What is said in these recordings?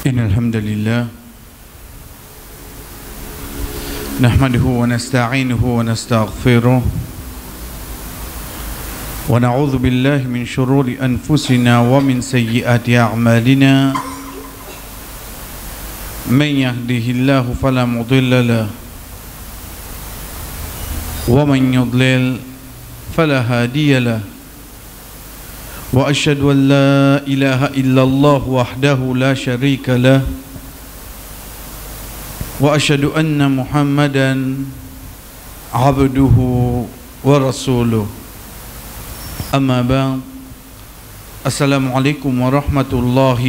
إن الحمد لله نحمده ونستعينه ونستغفره ونعوذ بالله من شرور أنفسنا ومن سيئات أعمالنا من يهده الله فلا مضل له ومن يضلل فلا هادي له وأشهد أن لا إله إلا الله وحده لا شريك له وأشهد أن محمدا عبده ورسوله أما بعد السلام عليكم ورحمة الله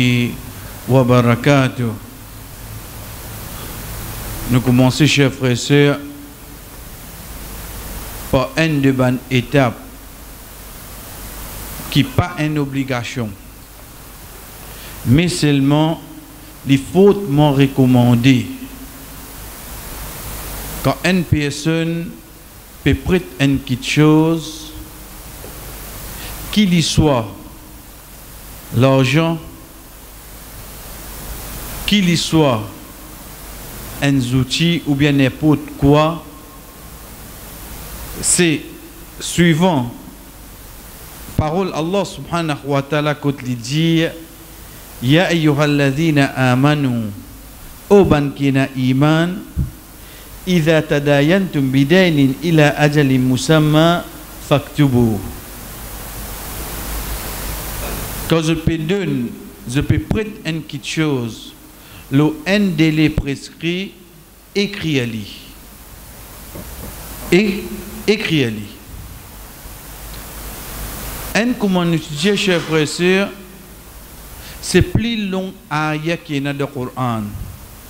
وبركاته. Nous commençons, chers frères et sœurs, par une de bonnes étapes qui n'est pas une obligation, mais seulement les fortement recommandées. Quand une personne peut prêter une petite chose, qu'il y soit l'argent, qu'il y soit un outil ou bien n'importe quoi, c'est suivant parole Allah subhanahu wa ta'ala quand il dit Ya ayyuhalladhina amanu O bankina iman Idha tadayantum bidainin ila ajalin musamma faktubu. Quand je peux prêter une petite chose, le un délai prescrit, écris-le. Écris-le. Un comment étudier, chers frères et sœurs, c'est plus long ayat qui est dans le Coran.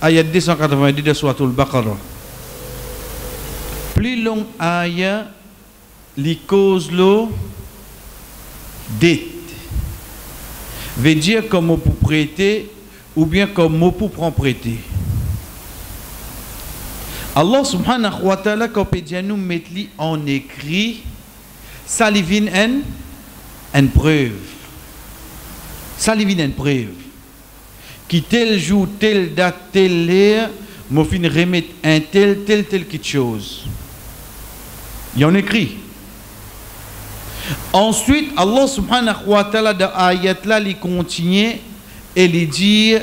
Ayat 290 de Surat al-Baqarah. Plus long ayat, les causes l'eau dette. Veut dire comme pour prêter ou bien comme pour prendre prêter. Allah subhanahu wa ta'ala, quand il nous met en écrit, ça lui vient une preuve. Ça lui vient une preuve. Qui tel jour, telle date, telle heure, me fin remettre un telle quelque chose. Il y en écrit. Ensuite, Allah subhanahu wa ta'ala dans ayat là, il continue et il dit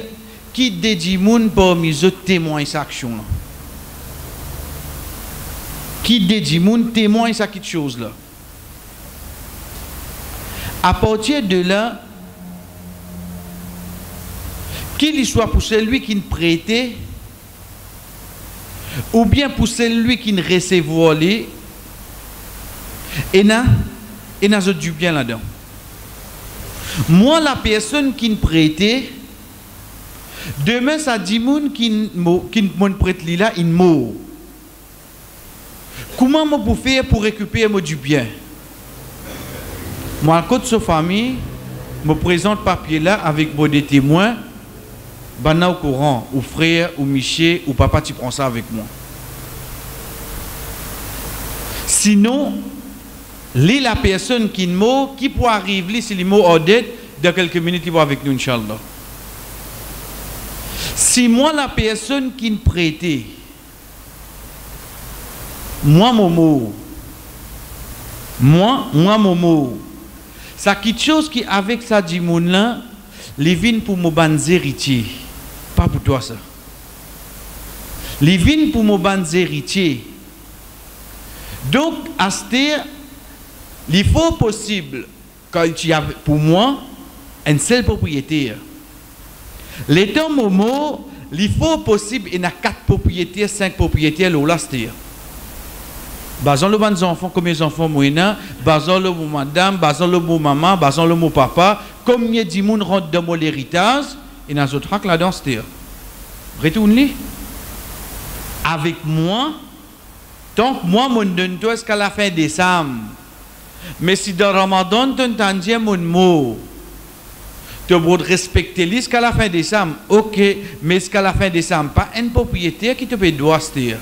qui dédie moun parmi eux témoigne cette action là. Qui dédie moun témoigne cette chose là. À partir de là, qu'il soit pour celui qui ne prêtait, ou bien pour celui qui ne recevait, et n'a du bien là-dedans. Moi, la personne qui ne prêtait, demain, ça dit moun qui ne prête là, il meurt. Comment je peux faire pour récupérer du bien? Moi, à côté de sa famille, je me présente papier là avec des témoins. Bana au courant, ou frère, ou Miché, ou papa, tu prends ça avec moi. Sinon, la personne qui ne mot, qui peut arriver, si les mots en dette, dans quelques minutes, il va avec nous, Inch'Allah. Si moi, la personne qui ne prêtait, moi, mon mot, ça quelque chose qui avec ça dit mon là, les vignes pour mon ban héritier, pas pour toi ça. Les vignes pour mon ban héritier. Donc à ce terre, il faut possible quand il y a pour moi un seul propriétaire. L'état momo, il faut possible il y a 4 propriétaires, 5 propriétaires là là terre. Bazan le bon enfants comme les enfants moyens, bazan le mon madame, bazan le mon maman, bazan le mon papa, comme il dit moun rentre dans mon héritage et dans autre trac là dans cette terre. Retourne-le avec moi. Donc moi mon donne toi jusqu'à la fin décembre. Mais si dans Ramadan tu entends mon mot, tu dois respecter jusqu'à la fin décembre. OK, mais jusqu'à la fin décembre pas un propriétaire qui te paye droit cette terre.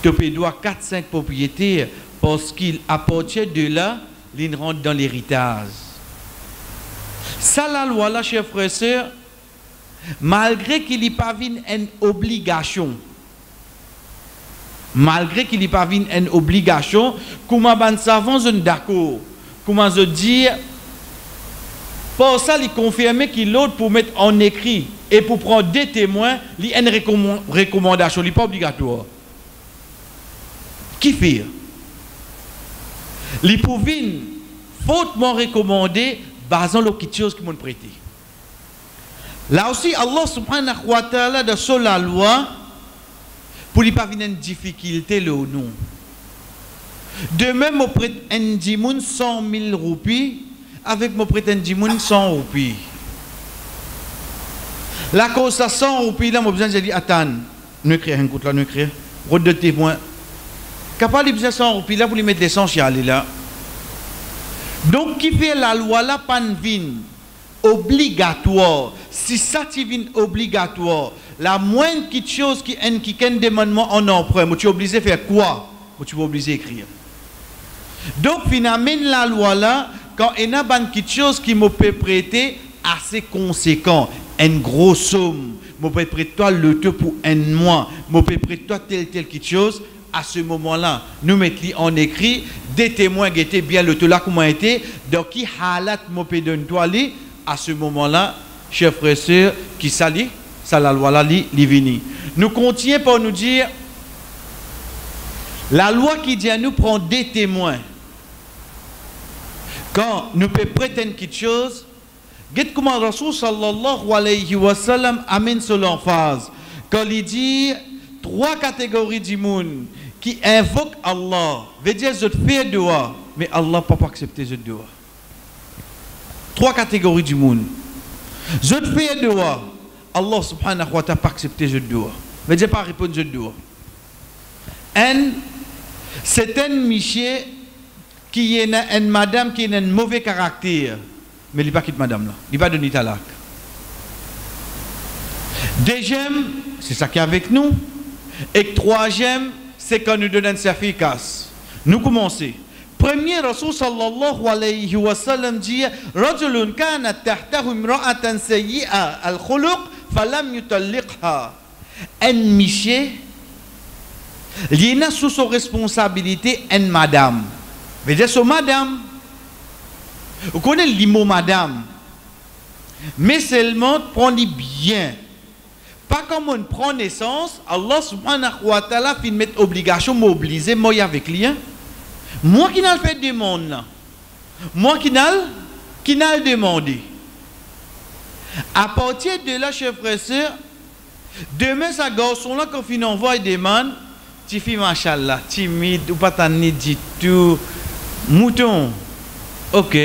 Tu peux doit 4-5 propriétaires parce qu'à partir de là, ils rentrent dans l'héritage. Ça, la loi, là, chers frères et sœurs, malgré qu'il n'y pas une obligation, malgré qu'il n'y pas une obligation, comment ban savants sont d'accord, comment se dire, pour ça, il confirme qu'il l'autre pour mettre en écrit et pour prendre des témoins, il y a une recommandation, il n'est pas obligatoire. Qui fait? Les pouvines fautement recommandées, basant sur quelque chose qui m'ont prêté. Là aussi, Allah subhanahu wa ta'ala, dans la loi, pour ne pas venir une difficulté, le nom. De même, on prête un dimoun 100 000 roupies, avec mon prête un dimoun 100 roupies. La cause à 100 roupies, là, mon besoin, j'ai dit, attends, ne crée un coup là, ne crée, route de témoin. Capable de 100 roupies là, pour lui mettre l'essentiel là. Donc, qui fait la loi là, pas une obligatoire. Si ça devient obligatoire, la moindre petite chose qui est un demandement en emprunt, tu es obligé de faire quoi? Tu es obligé d'écrire. Donc, finalement, la loi là, quand il y a une petite chose qui me peut prêter assez conséquent, une grosse somme, je peux prêter toi le tout pour un mois, je peux prêter toi telle petite chose, à ce moment-là, nous mettons en écrit des témoins qui étaient bien le tout là, comment était, donc qui halat me peut donner toi à ce moment-là, chers frères et sœurs, qui s'allie, ça la loi là, li vini. Nous continuons pour nous dire, la loi qui dit à nous prendre des témoins. Quand nous pouvons prêter quelque chose, regardez comment Rasul sallallahu alayhi wa sallam amène sur l'emphase. Quand il dit 3 catégories du monde qui invoquent Allah, veut dire je fais dua, mais Allah ne peut pas accepter ce dua. 3 catégories du monde. Je fais dua, Allah subhanahu wa ta'ala n'a pas accepté ce dua. Veut dire pas répondre ce dua. C'est un monsieur qui est une madame qui a un mauvais caractère, mais il n'a pas quitté madame là, il n'a pas donné talak. Deuxième, c'est ça qui est avec nous. Et troisième, c'est quand nous donnons un certificat. Nous commençons. Premier, Rasul sallallahu alayhi wa sallam dit Rajulun kana tahtahu imra'atan sayyi'a al-khuluq falam yutalliqha. Un monsieur, il a sous sa responsabilité une madame. Veut dire, c'est madame. Vous connaissez le mot madame. Mais seulement, prenez bien. Pas comme on prend naissance, Allah subhanahu wa ta'ala fait mettre obligation, m'obliger, moi avec lui. Moi qui n'ai pas fait demande là. Moi qui n'ai demandé. À partir de là, chers frères et sœurs, demain, ce garçon-là, quand il envoie des demandes, tu fais machallah, timide, ou pas t'en dit tout. Mouton. Ok.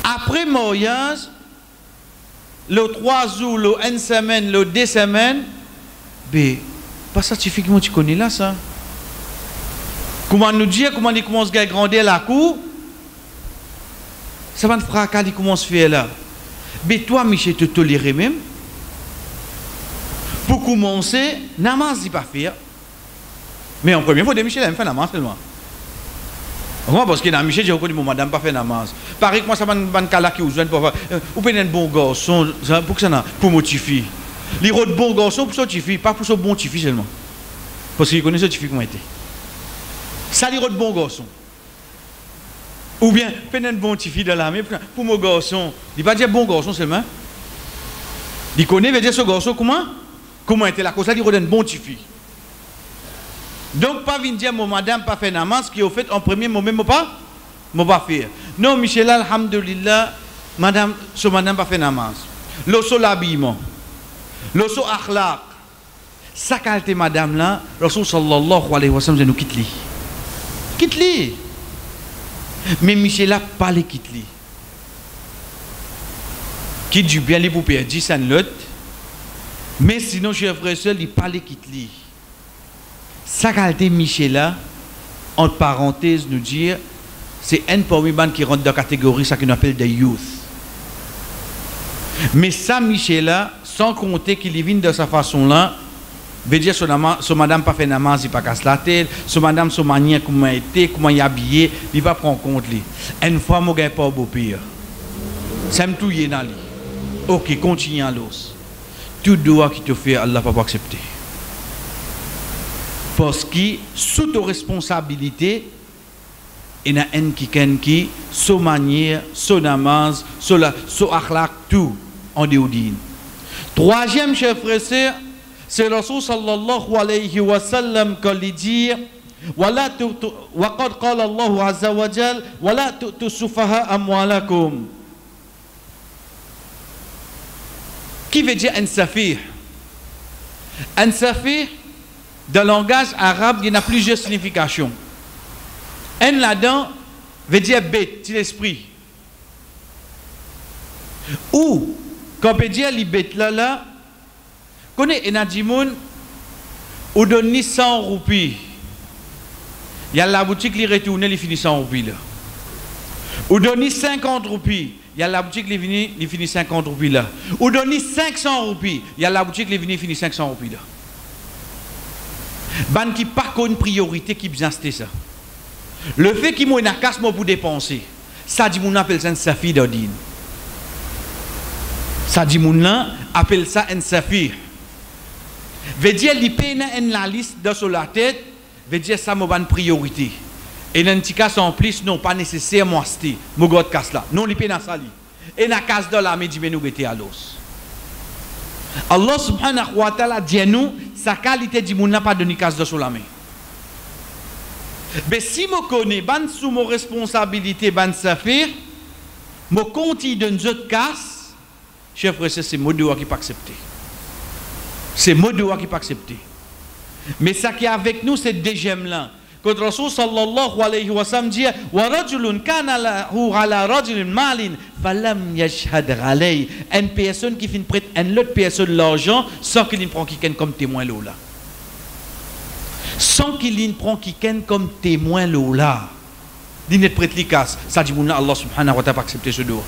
Après mariage, le 3 jours, le 1 semaine, le 2 semaines, ben, pas scientifiquement tu connais là ça. Comment nous dire, comment il commence à grandir la cour, ça va te fracas, il commence à faire là. Mais toi, Michel, te tolérer même. Pour commencer, namaz, il pas faire. Mais en premier, il faut que Michel fait namaz seulement. Parce que dans Michel, j'ai reconnu mon madame pas fait namaz. Pareil que moi, ça va un cas qui vous joigne pour faire. Ou bien un bon garçon, pour que ça pour motiver. Les autres bons garçons pour motiver, pas pour ce bon tifi seulement. Parce qu'il connaît ce tifi comment était. Ça, les autres bons garçons. Ou bien, un bon tifi dans la main pour mon garçon. Il va dire bon garçon seulement. Il connaît, veut dire ce garçon comment était la cause, il a un bon tifi. Donc, pas venir dire, mon madame pas fait namaz, qui au fait, en premier moment, je pas faire. Non, Michel, alhamdulillah, madame pas fait namaz. L'osso l'habillement, l'osso akhlaq. Ça qualité madame là, Rasul sallallahu alayhi wa sallam, nous quitte lui. Quitte lui. Mais Michel a pas les quitte lui. Quitte du bien les pour perdre 10 ans l'autre. Mais sinon, chers frères et sœurs, il pas les quitte lui. Ça qualité Michela, entre parenthèses, nous dire, c'est un parmi qui rentre dans la catégorie, ça qu'on appelle des youth. Mais ça, Michela, sans compter qu'il vient de sa façon-là, veut dire son madame pas fait namaz, il pas casse la tête, son madame, son manière, comment il était, comment il est habillé, il va prendre compte. Une fois, je ne pas au beau pire. Ça me touille dans lui. Ok, continue à l'os. Tout doigt qui te fait, Allah va pas accepter. Parce que sous ta responsabilité, il y a un qui so manière, so namaz, so akhlaq, tout en déodine. Troisième chef frère, c'est Rasul sallallahu alayhi wa sallam qui lui dit وَقَدْ قَالَ اللَّهُ عَزَّ وَجَلَّ وَلَا تُؤْتُوا السُّفَهَاءَ أَمْوَالَكُمْ. Qui veut dire un safir? Un safir, dans le langage arabe, il y a plusieurs significations. Un là-dedans veut dire bête, c'est l'esprit. Ou, quand on peut dire les bêtes là, connaît un adimoun, ou donne 100 roupies. Il y a la boutique qui retourne, il finit 100 roupies là. Ou donne 50 roupies. Il y a la boutique qui finit 50 roupies là. Ou donne 500 roupies. Il y a la boutique qui finit 500 roupies là. Ban qui pas une priorité qui bien c'était ça. Le fait qu'il m'a une casse pour dépenser, ça dit mon appelle ça un safir d'ordine. Ça dit mon appelle ça un safir. Veut dire li paye une la liste de sur la tête, veut dire ça m'a une priorité. Et dans petit cas en plus non pas nécessairement c'était mon god casse là. Non li paye dans ça li. Et na casse de la me dit mais nous bêter à l'os. Allah subhanahu wa ta'ala dit nous sa qualité dit mon n'a pas donné casse de sur la main. Mais si je connais ban sous mon responsabilité ban safir, je continue de nous autres casse, chef frère, c'est mot de loi qui pas accepté. C'est mot de loi qui pas accepté. Mais ça qui est avec nous, c'est deuxième là. Quand Rasul sallallahu alayhi wa sallam dit wa rajulun kana lahu ala rajulin malin falam yashhad alayhi, une personne qui finit prête une autre personne l'argent sans qu'il ne prend quelqu'un comme témoin là. Sans qu'il ne prend quelqu'un comme témoin là. Il n'est prête li casse. Ça dit mon Allah subhanahu wa ta'ala pas accepter ce doigt.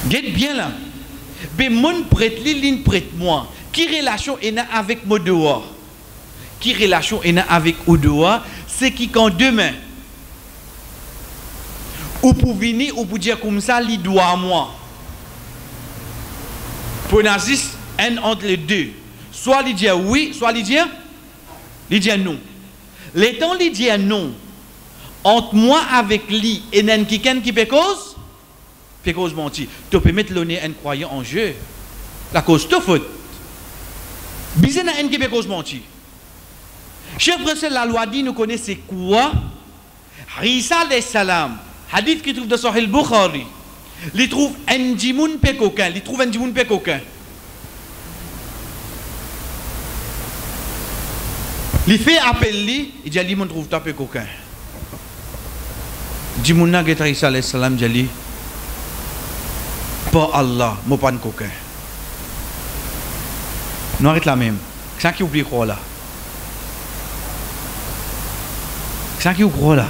Guette bien là. Mais mon prête li, l'in prête moi. Qui relation est avec mon dehors? Qui relation est avec ou dehors? C'est qui quand demain ou pour venir ou pour dire comme ça, il doit à moi. Pour nazis, un entre les deux. Soit il dit oui, soit il dit non. Les temps il dit non. Entre moi avec lui et n'en quelqu'un qui peut cause menti. Tu peux mettre l'honneur un croyant en jeu. La cause te faute. Bizarre n'a un qui peut cause menti. Chef frère, la loi dit nous connaissons quoi? Isa alayhi salam, hadith qui trouve dans Sahih Bukhari. Il trouve un djimoun pe coquin, il trouve un djimoun pe coquin. Il fait appel lui, il dit ali mon trouve ta pe coquin. Djimoun na geta Isa alayhi salam dit pas Allah, mo pas coquin. Nous arrête la même. Ça qui oublie quoi là? Ça qui oublie là?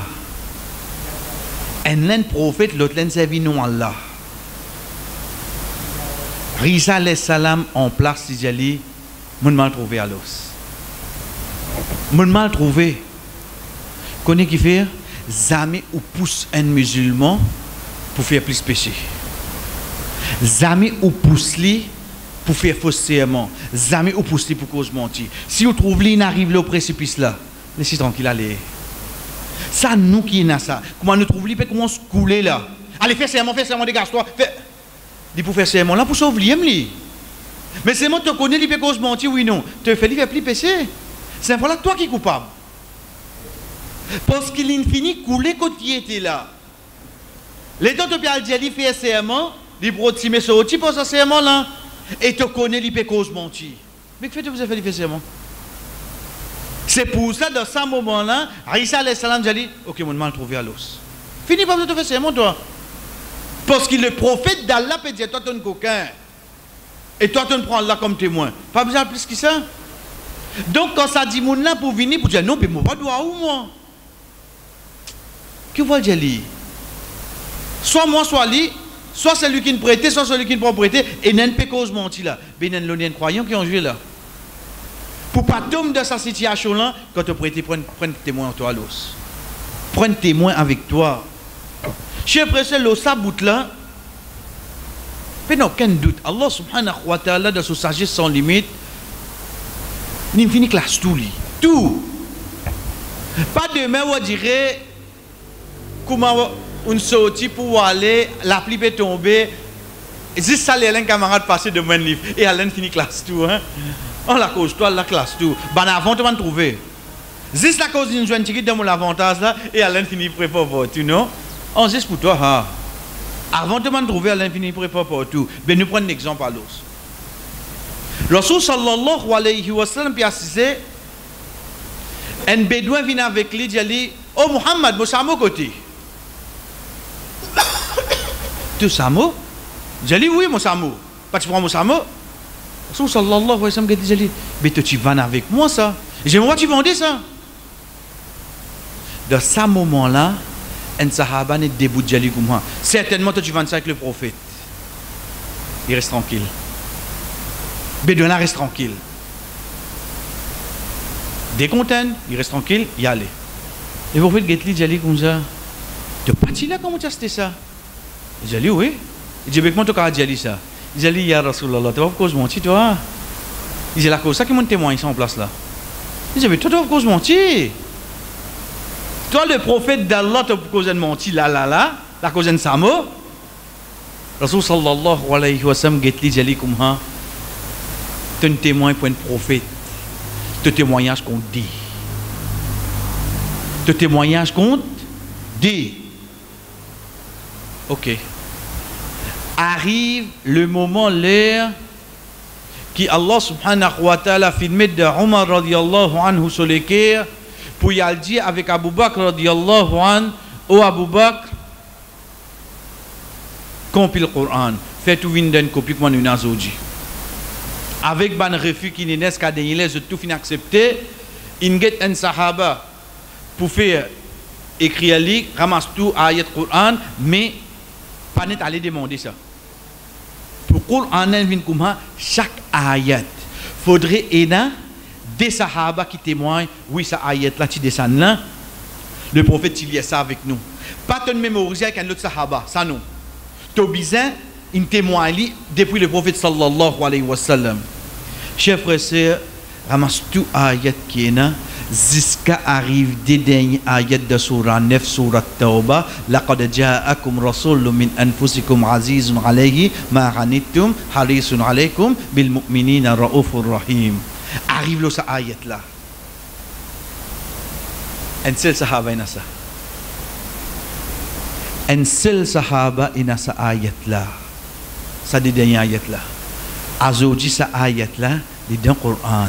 Un prophète, l'autre l'un servi non Allah. Isa alayhi salam en place, il dit, mon mal trouvé à l'os. Mon mal trouvé. Connais qui fait? Jamais ou pousse un musulman pour faire plus péché. Jamais ou pousse lui pour faire faux serment. Jamais ou pousse lui pour cause mentir. Si vous trouvez lui n'arrive au précipice là, laissez tranquille aller. Ça nous qui est ça. Comment nous trouvons lui comment se couler là. Allez fais serment dégage-toi. Dit pour faire serment là pour sauver lui. Mais c'est moi te connais lui cause mentir oui non. Te fait lui faire plus péché. C'est voilà toi qui es coupable. Parce qu'il finit couler quand il était là. Les temps tu peux dire lui fait serment, lui protimer ce outil pour ce serment là et te connais lui cause mentir. Mais que fait-vous faire lui faire serment? C'est pour ça, dans ce moment-là, Isa alayhi salam dit ok, mon mal trouvé à l'os. Fini par te faire serment, toi. Parce que le prophète d'Allah peut dire toi, tu es un coquin. Et toi, tu prends Allah comme témoin. Pas besoin de plus que ça. Donc, quand ça dit mon là pour venir, pour dire non, mais moi, pas droit ou moi. Que vous dire lui? Soit moi, soit lui, soit celui qui ne prête, soit celui qui ne prend prêter, et n'a pas cause menti là. Mais il y a un croyant qui ont joué là. Pour pas tomber dans sa situation là, quand tu prêtes, prends témoin en toi l'os. Prends témoin avec toi. Chef frère, l'os ça bout là, Mais non, aucun doute. Allah subhanahu wa ta'ala, dans sa sagesse sans limite, il finit classe tout. Tout. Pas demain, on dirait comment on sortit pour aller, la pluie peut tomber. Juste ça, les camarades passer de mon livre. Et Alain finit classe tout. Hein? On la cause, toi, la classe tout. Ben avant, tu vas trouver. Juste la cause d'une jeune chiquite dans mon avantage là, et Alain finit prépare pour tout, non? On juste pour toi, hein? Avant de m'en trouver, Alain finit prépare pour tout. Ben nous prenons un exemple à l'os. Rasul sallallahu alayhi wa sallam, puis assisé, un bédouin vient avec lui, il dit, oh Muhammad, moi, ça m'a côté. Tu samo? J'ai dit, oui, mon samo. Pas tu prends mon samo? Rasul sallallahu alayhi wa sallam, il dit, mais tu vas avec moi, ça. J'ai moi, tu vendais ça. Dans ce moment-là, un sahaba n'est debout de Jali comme moi. Certainement, toi, tu vends ça avec le prophète. Il reste tranquille. Bédouin reste tranquille. Décontent, il reste tranquille, il y allait. Et le prophète Getli, Jali comme ça. Tu es parti là, comment tu as fait ça? Il dit, oui. Il dit, mais comment tu as dit ça? Il dit, ya Rasulallah, tu vas cause mentir, toi? Il dit, la cause, ça qui m'a témoigné ça en place là. Il dit, mais toi, tu vas cause mentir. Toi, le prophète d'Allah, tu vas cause mentir là, la cause de Samo. Rasul sallallahu alayhi wa sallam, Getli, Jali comme ça. Tu es un témoin pour un prophète. Tu témoignage qu'on dit. Tu témoignage qu'on dit. Ok. Arrive le moment, l'heure, qui Allah subhanahu wa ta'ala filmé de Omar radiallahu anhu sur les quais, pour y aller dire avec Abu Bakr radiallahu anhu, oh Abu Bakr, compile le Coran, fait tout vin d'une copie comme nous avons dit. Avec ban refus qui n'est qu'à dénier, je tout fin accepté, il get un sahaba pour faire écrire li, ramasse tout ayat Coran, mais pas net aller demander ça. Pour Coran vient comme chaque ayat, faudrait aider des sahaba qui témoignent, oui ça ayat là tu descends là, le prophète il y a ça avec nous. Pas te mémoriser avec un autre sahaba, ça non. Tu as besoin une témoigne depuis le prophète sallallahu alayhi wa sallam. Chers frères et sœurs, ramasse tout ayat qui est là, jusqu'à arrive des derniers ayats de surah 9, surah Tawbah. Laqad ja'akum rasulun min anfusikum azizun alayhi ma anittum harisun alaykum bil mu'minina raufur rahim. Arrive là ce ayat là. Un seul sahaba ina ça. Un seul sahaba ina ça ayat là. Ça des derniers ayat là. Azoji sa ayat là, les dans le Coran.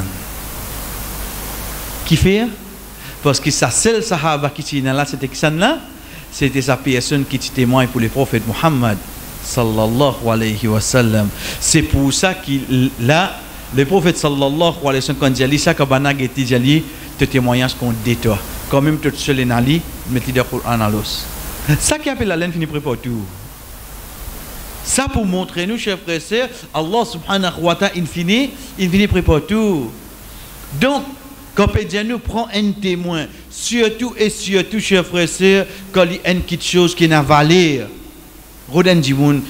Qui fait? Parce que sa seule sahaba qui était là, c'était qui là? C'était sa personne qui témoigne pour le prophète Muhammad sallallahu alayhi wa sallam. C'est pour ça qu'il là, le prophète sallallahu alayhi wa sallam, quand il dit ça, quand il dit te témoignage qu'on dit toi. Quand même, tu es seul en Ali, mettez le Coran à l'os. Ça qui appelle la laine finit pour tout. Ça pour montrer nous, chers frères et sœurs, Allah subhanahu wa ta'ala, il finit prépare tout. Donc, quand Pédia nous prend un témoin, surtout et surtout, chers frères et sœurs, quand il y a une petite chose qui n'a valeur, Rodan Dimoun,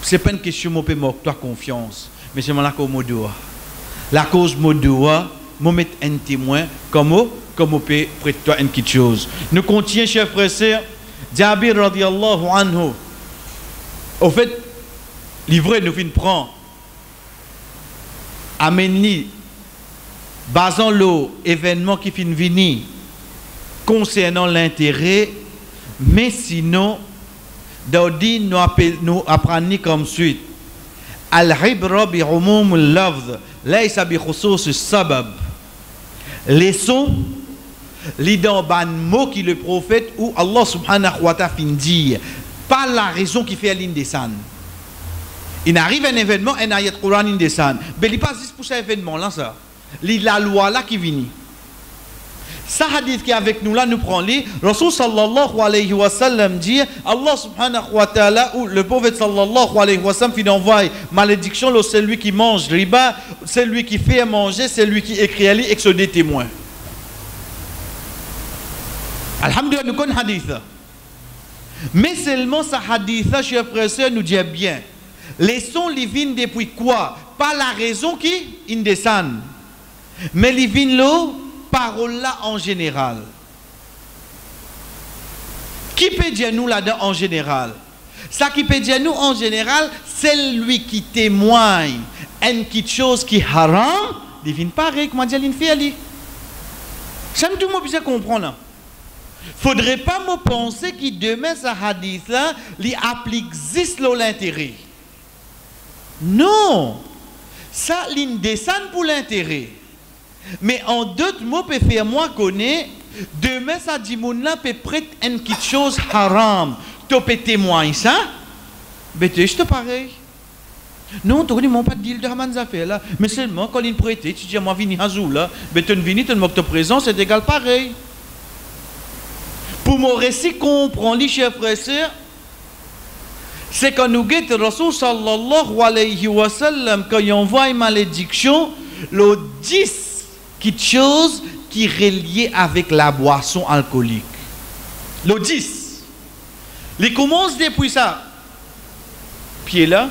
ce n'est pas une question de me toi confiance, mais c'est la cause modoua. La cause modoua, me mettre un témoin, comme on peut prêter toi une petite chose. Nous continuons, chers frères et sœurs, Jabir radiallahu anhu. Au fait, l'ivraie nous vient prendre, amène-li, basant l'événement qui vient venir concernant l'intérêt, mais sinon, Daudi nous apprenons comme suite. Al-Hibra bi umum al-lafz, laysa bi khusus sabab. Laissons les dans ban mot qui le prophète ou Allah subhanahu wa ta'ala fin dire. Pas la raison qui fait l'île descendre. Il arrive un événement, un ayat Coran in descend. Mais il n'est pas juste pour cet événement-là, ça. La loi là qui vient. Ça hadith qui est avec nous là, nous prend les. Rasul sallallahu alayhi wa sallam dit, Allah subhanahu wa ta'ala, ou le prophète sallallahu alayhi wa sallam, il envoie malédiction, c'est lui qui mange riba, c'est lui qui fait manger, c'est lui qui écrit à lui et que ce des témoins. Alhamdulillah, nous connaissons hadith. Mais seulement ce hadith, chers frères et sœurs, nous dit bien. Laissons les vignes depuis quoi? Pas la raison qui descend, mais les vignes l'eau, parole là en général. Qui peut dire nous là-dedans en général? Ça qui peut dire nous en général, c'est lui qui témoigne une quelque chose qui haram, il vient pareil, comment dire, il fait ali. Ça me tout le monde puisse comprendre. Faudrait pas me penser que demain ce hadith là, il applique juste l'intérêt. Non, ça il descend pour l'intérêt. Mais en d'autres mots, peut faire moi connaître, demain ça dit mon là peut prêter une quelque chose haram. Tu peux témoigner ça? Ben tu es pareil. Non, tu ne pas de deal de Haman Zafé là. Mais seulement quand il prête, tu dis moi vini Hazou là, ben tu vini, tu me présent, c'est égal pareil. Pour mon récit comprendre les chers frères et sœurs, c'est quand nous guettons Rasoul sallallahu alayhi wa sallam, quand il envoie une malédiction, le 10 quelque chose qui est relié avec la boisson alcoolique. Le 10. Il commence depuis ça. Pied là.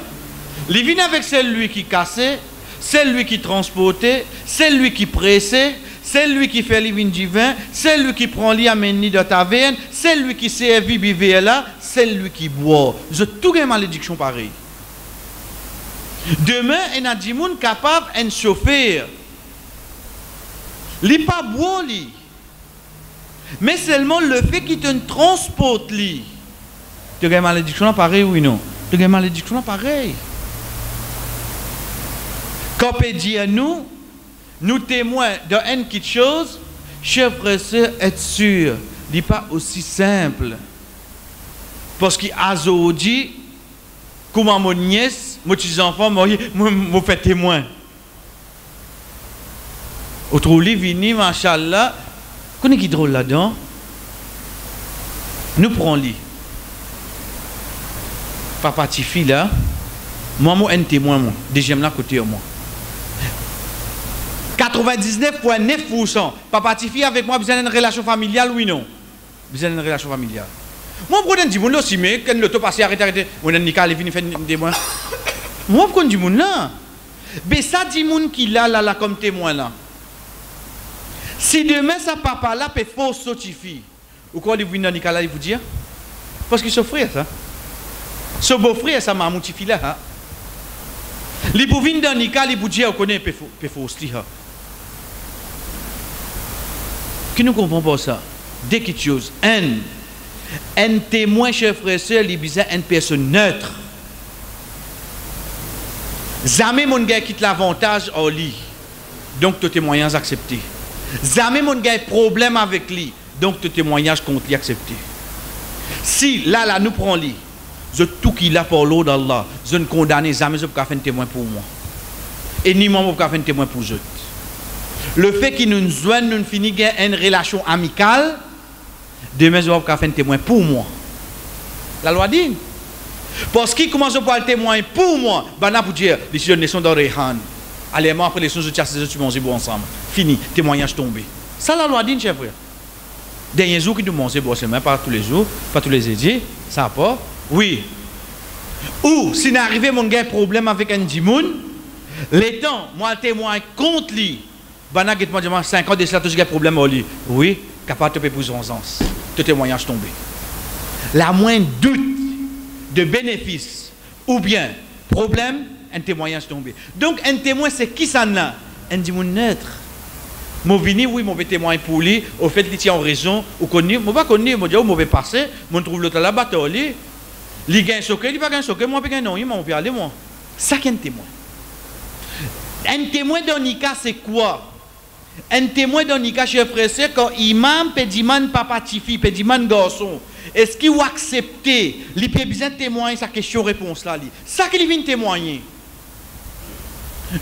Il vient avec celui qui cassait, celui qui transportait, celui qui pressait, celui qui fait les vins du vin, celui qui prend les amènes de taverne, celui qui servit bivé là, celui qui boit. Je tout une malédiction pareil. Demain, il y a des gens capables de chauffer. Il n'est pas boire, mais seulement le fait qu'il te transporte. Tu as une malédiction pareil, oui non? Tu as une malédiction pareil. Quand on dit à nous, nous témoins de quelque chose, chers frères et sœurs, être sûr, ce n'est pas aussi simple. Parce qu'il dit, comment mon nièce, mes petits enfants, me fait témoin. Autre livre, vini, machallah, connais qui drôle là-dedans? Nous prenons lui. Papa Tifi là, moi, un témoin, moi, deuxième là, côté moi. 99,9%. Papa Tifi avec moi, besoin d'une relation familiale, oui, non? Besoin d'une relation familiale. Moi, je dis, bon, là aussi, mais quand le temps passe, arrêtez, on a Nika, il vient faire des témoins. Moi, je dis, bon, là. Mais ça dit, mon qui là, comme témoin, là. Si demain, sa papa là, peut faux Tifi, ou quoi, il vient dans Nika, là, il vous dit? Parce que c'est frère, ça. Ce beau-frère, ça m'a Tifi là, hein. Il peut venir dans Nika, il vous dit, on connaît, peut faux Tifi. Qui ne comprend pas ça? Dès quelque chose, un témoin, chers frères et sœurs, il besoin une personne neutre. Jamais mon gars quitte l'avantage au lit, donc tes témoignages acceptés. Jamais mon gars problème avec lui, donc tes témoignages contre lui acceptés. Si là, nous prenons lui, je tout qu'il a pour l'eau d'Allah, je ne condamne jamais, je ne peux pas faire un témoin pour moi. Et ni moi, je ne peux pas faire un témoin pour eux. Le fait qu'il nous joigne, nous finissons une relation amicale, demain, je ne vais pas faire un témoin pour moi. La loi dit. Parce qu'il commence à faire un témoin pour moi, ben là, pour dire, les jeunes sont dans les hands. Allez, moi, après les choses, je chasse, tu manges ensemble. Fini, témoignage tombé. Ça, la loi dit, chef frère. Dernier jour, qui nous mange bon semaine, pas tous les jours, pas tous les édits, ça pas. Oui. Ou, si n'arrive mon gars problème avec un dimoun, les temps, moi, témoin contre lui. Bana get moi 5 ans de cela, tu as problème au lit. Oui, capable de te poser en sens. Te témoignage tombé. La moindre doute de bénéfice ou bien problème, un témoignage tombé. Donc un témoin c'est qui ça là? Un dit mon neutre. Mon vini oui, mon témoin pour lui, au fait il tient en raison, ou connu, moi pas connu, moi dit mauvais passé, moi trouve l'autre là-bas au lit. Il gagne choqué, il pas gagne choqué, moi pas gagne non, il m'a aller moi. Ça qu'un témoin. Un témoin dans Nika c'est quoi? Un témoin dans Nika, chers frères et sœurs, quand imam, pédiman, papa, tifi, pédiman, garçon, est-ce qu'il va accepter, il peut bien témoigner sa question-réponse là? Ça qu'il vient témoigner.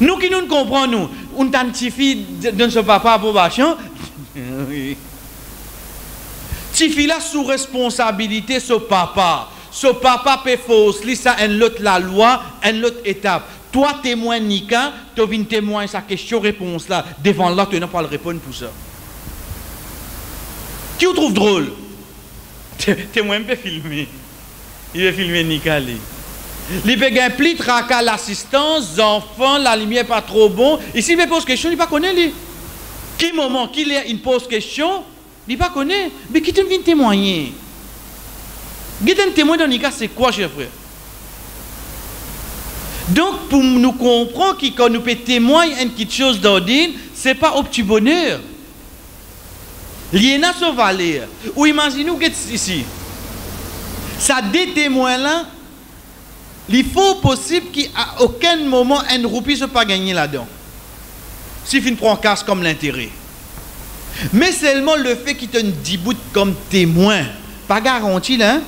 Nous qui nous comprenons, nous, on tantifi de ce papa pour bâchon. Tifi là sous responsabilité, ce papa. Ce papa peut fausser, ça une autre la loi, une autre étape. Toi, témoin Nika, tu viens témoigner sa question-réponse là. Devant là, tu n'as pas le répondre pour ça. Qui vous trouve drôle? Témoin peut filmer. Il veut filmer Nika. Il peut gagner plus tracas l'assistance, enfants, la lumière pas trop bon. Ici, il me pose question, il ne connaît pas. Qui moment qu'il il pose question, il ne connaît pas. Mais qui te vient témoigner? Qui te témoin dans le cas, c'est quoi, cher frère? Donc, pour nous comprendre que quand nous pouvons témoigner une petite chose d'ordine, ce n'est pas au petit bonheur. Il y a une valeur. Ou imaginez-nous ici. Ça des témoins là, il faut possible qu'à aucun moment un roupie ne soit pas gagné là-dedans. S'il ne prend casse comme l'intérêt. Mais seulement le fait qu'il te dit bout comme témoin, pas garanti là. Hein?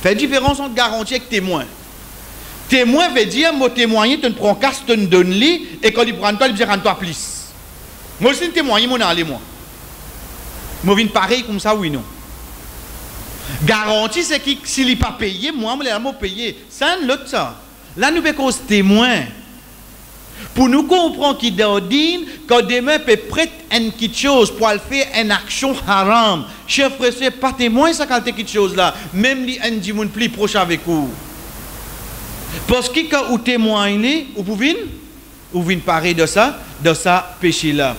Fait différence entre garantie et témoin. Témoin veut dire, moi témoigner, tu ne prends casse, tu ne donnes lui, et quand il prend toi, il dit rends-toi plus. Moi aussi, témoigner, moi, allez moi. Moi, je viens pareil comme ça, oui, non. Garantie, c'est que s'il n'est pas payé, moi, je vais payer. C'est un autre ça. Là, nous avons cause témoin. Pour nous comprendre qu'il dit, quand demain peut prêter une petite chose pour aller faire une action haram, chef frère, c'est pas témoin, ça, quand quelque chose là. Même si un dit plus proche avec vous. Parce que quand vous témoignez, vous pouvez parler de ça péché-là.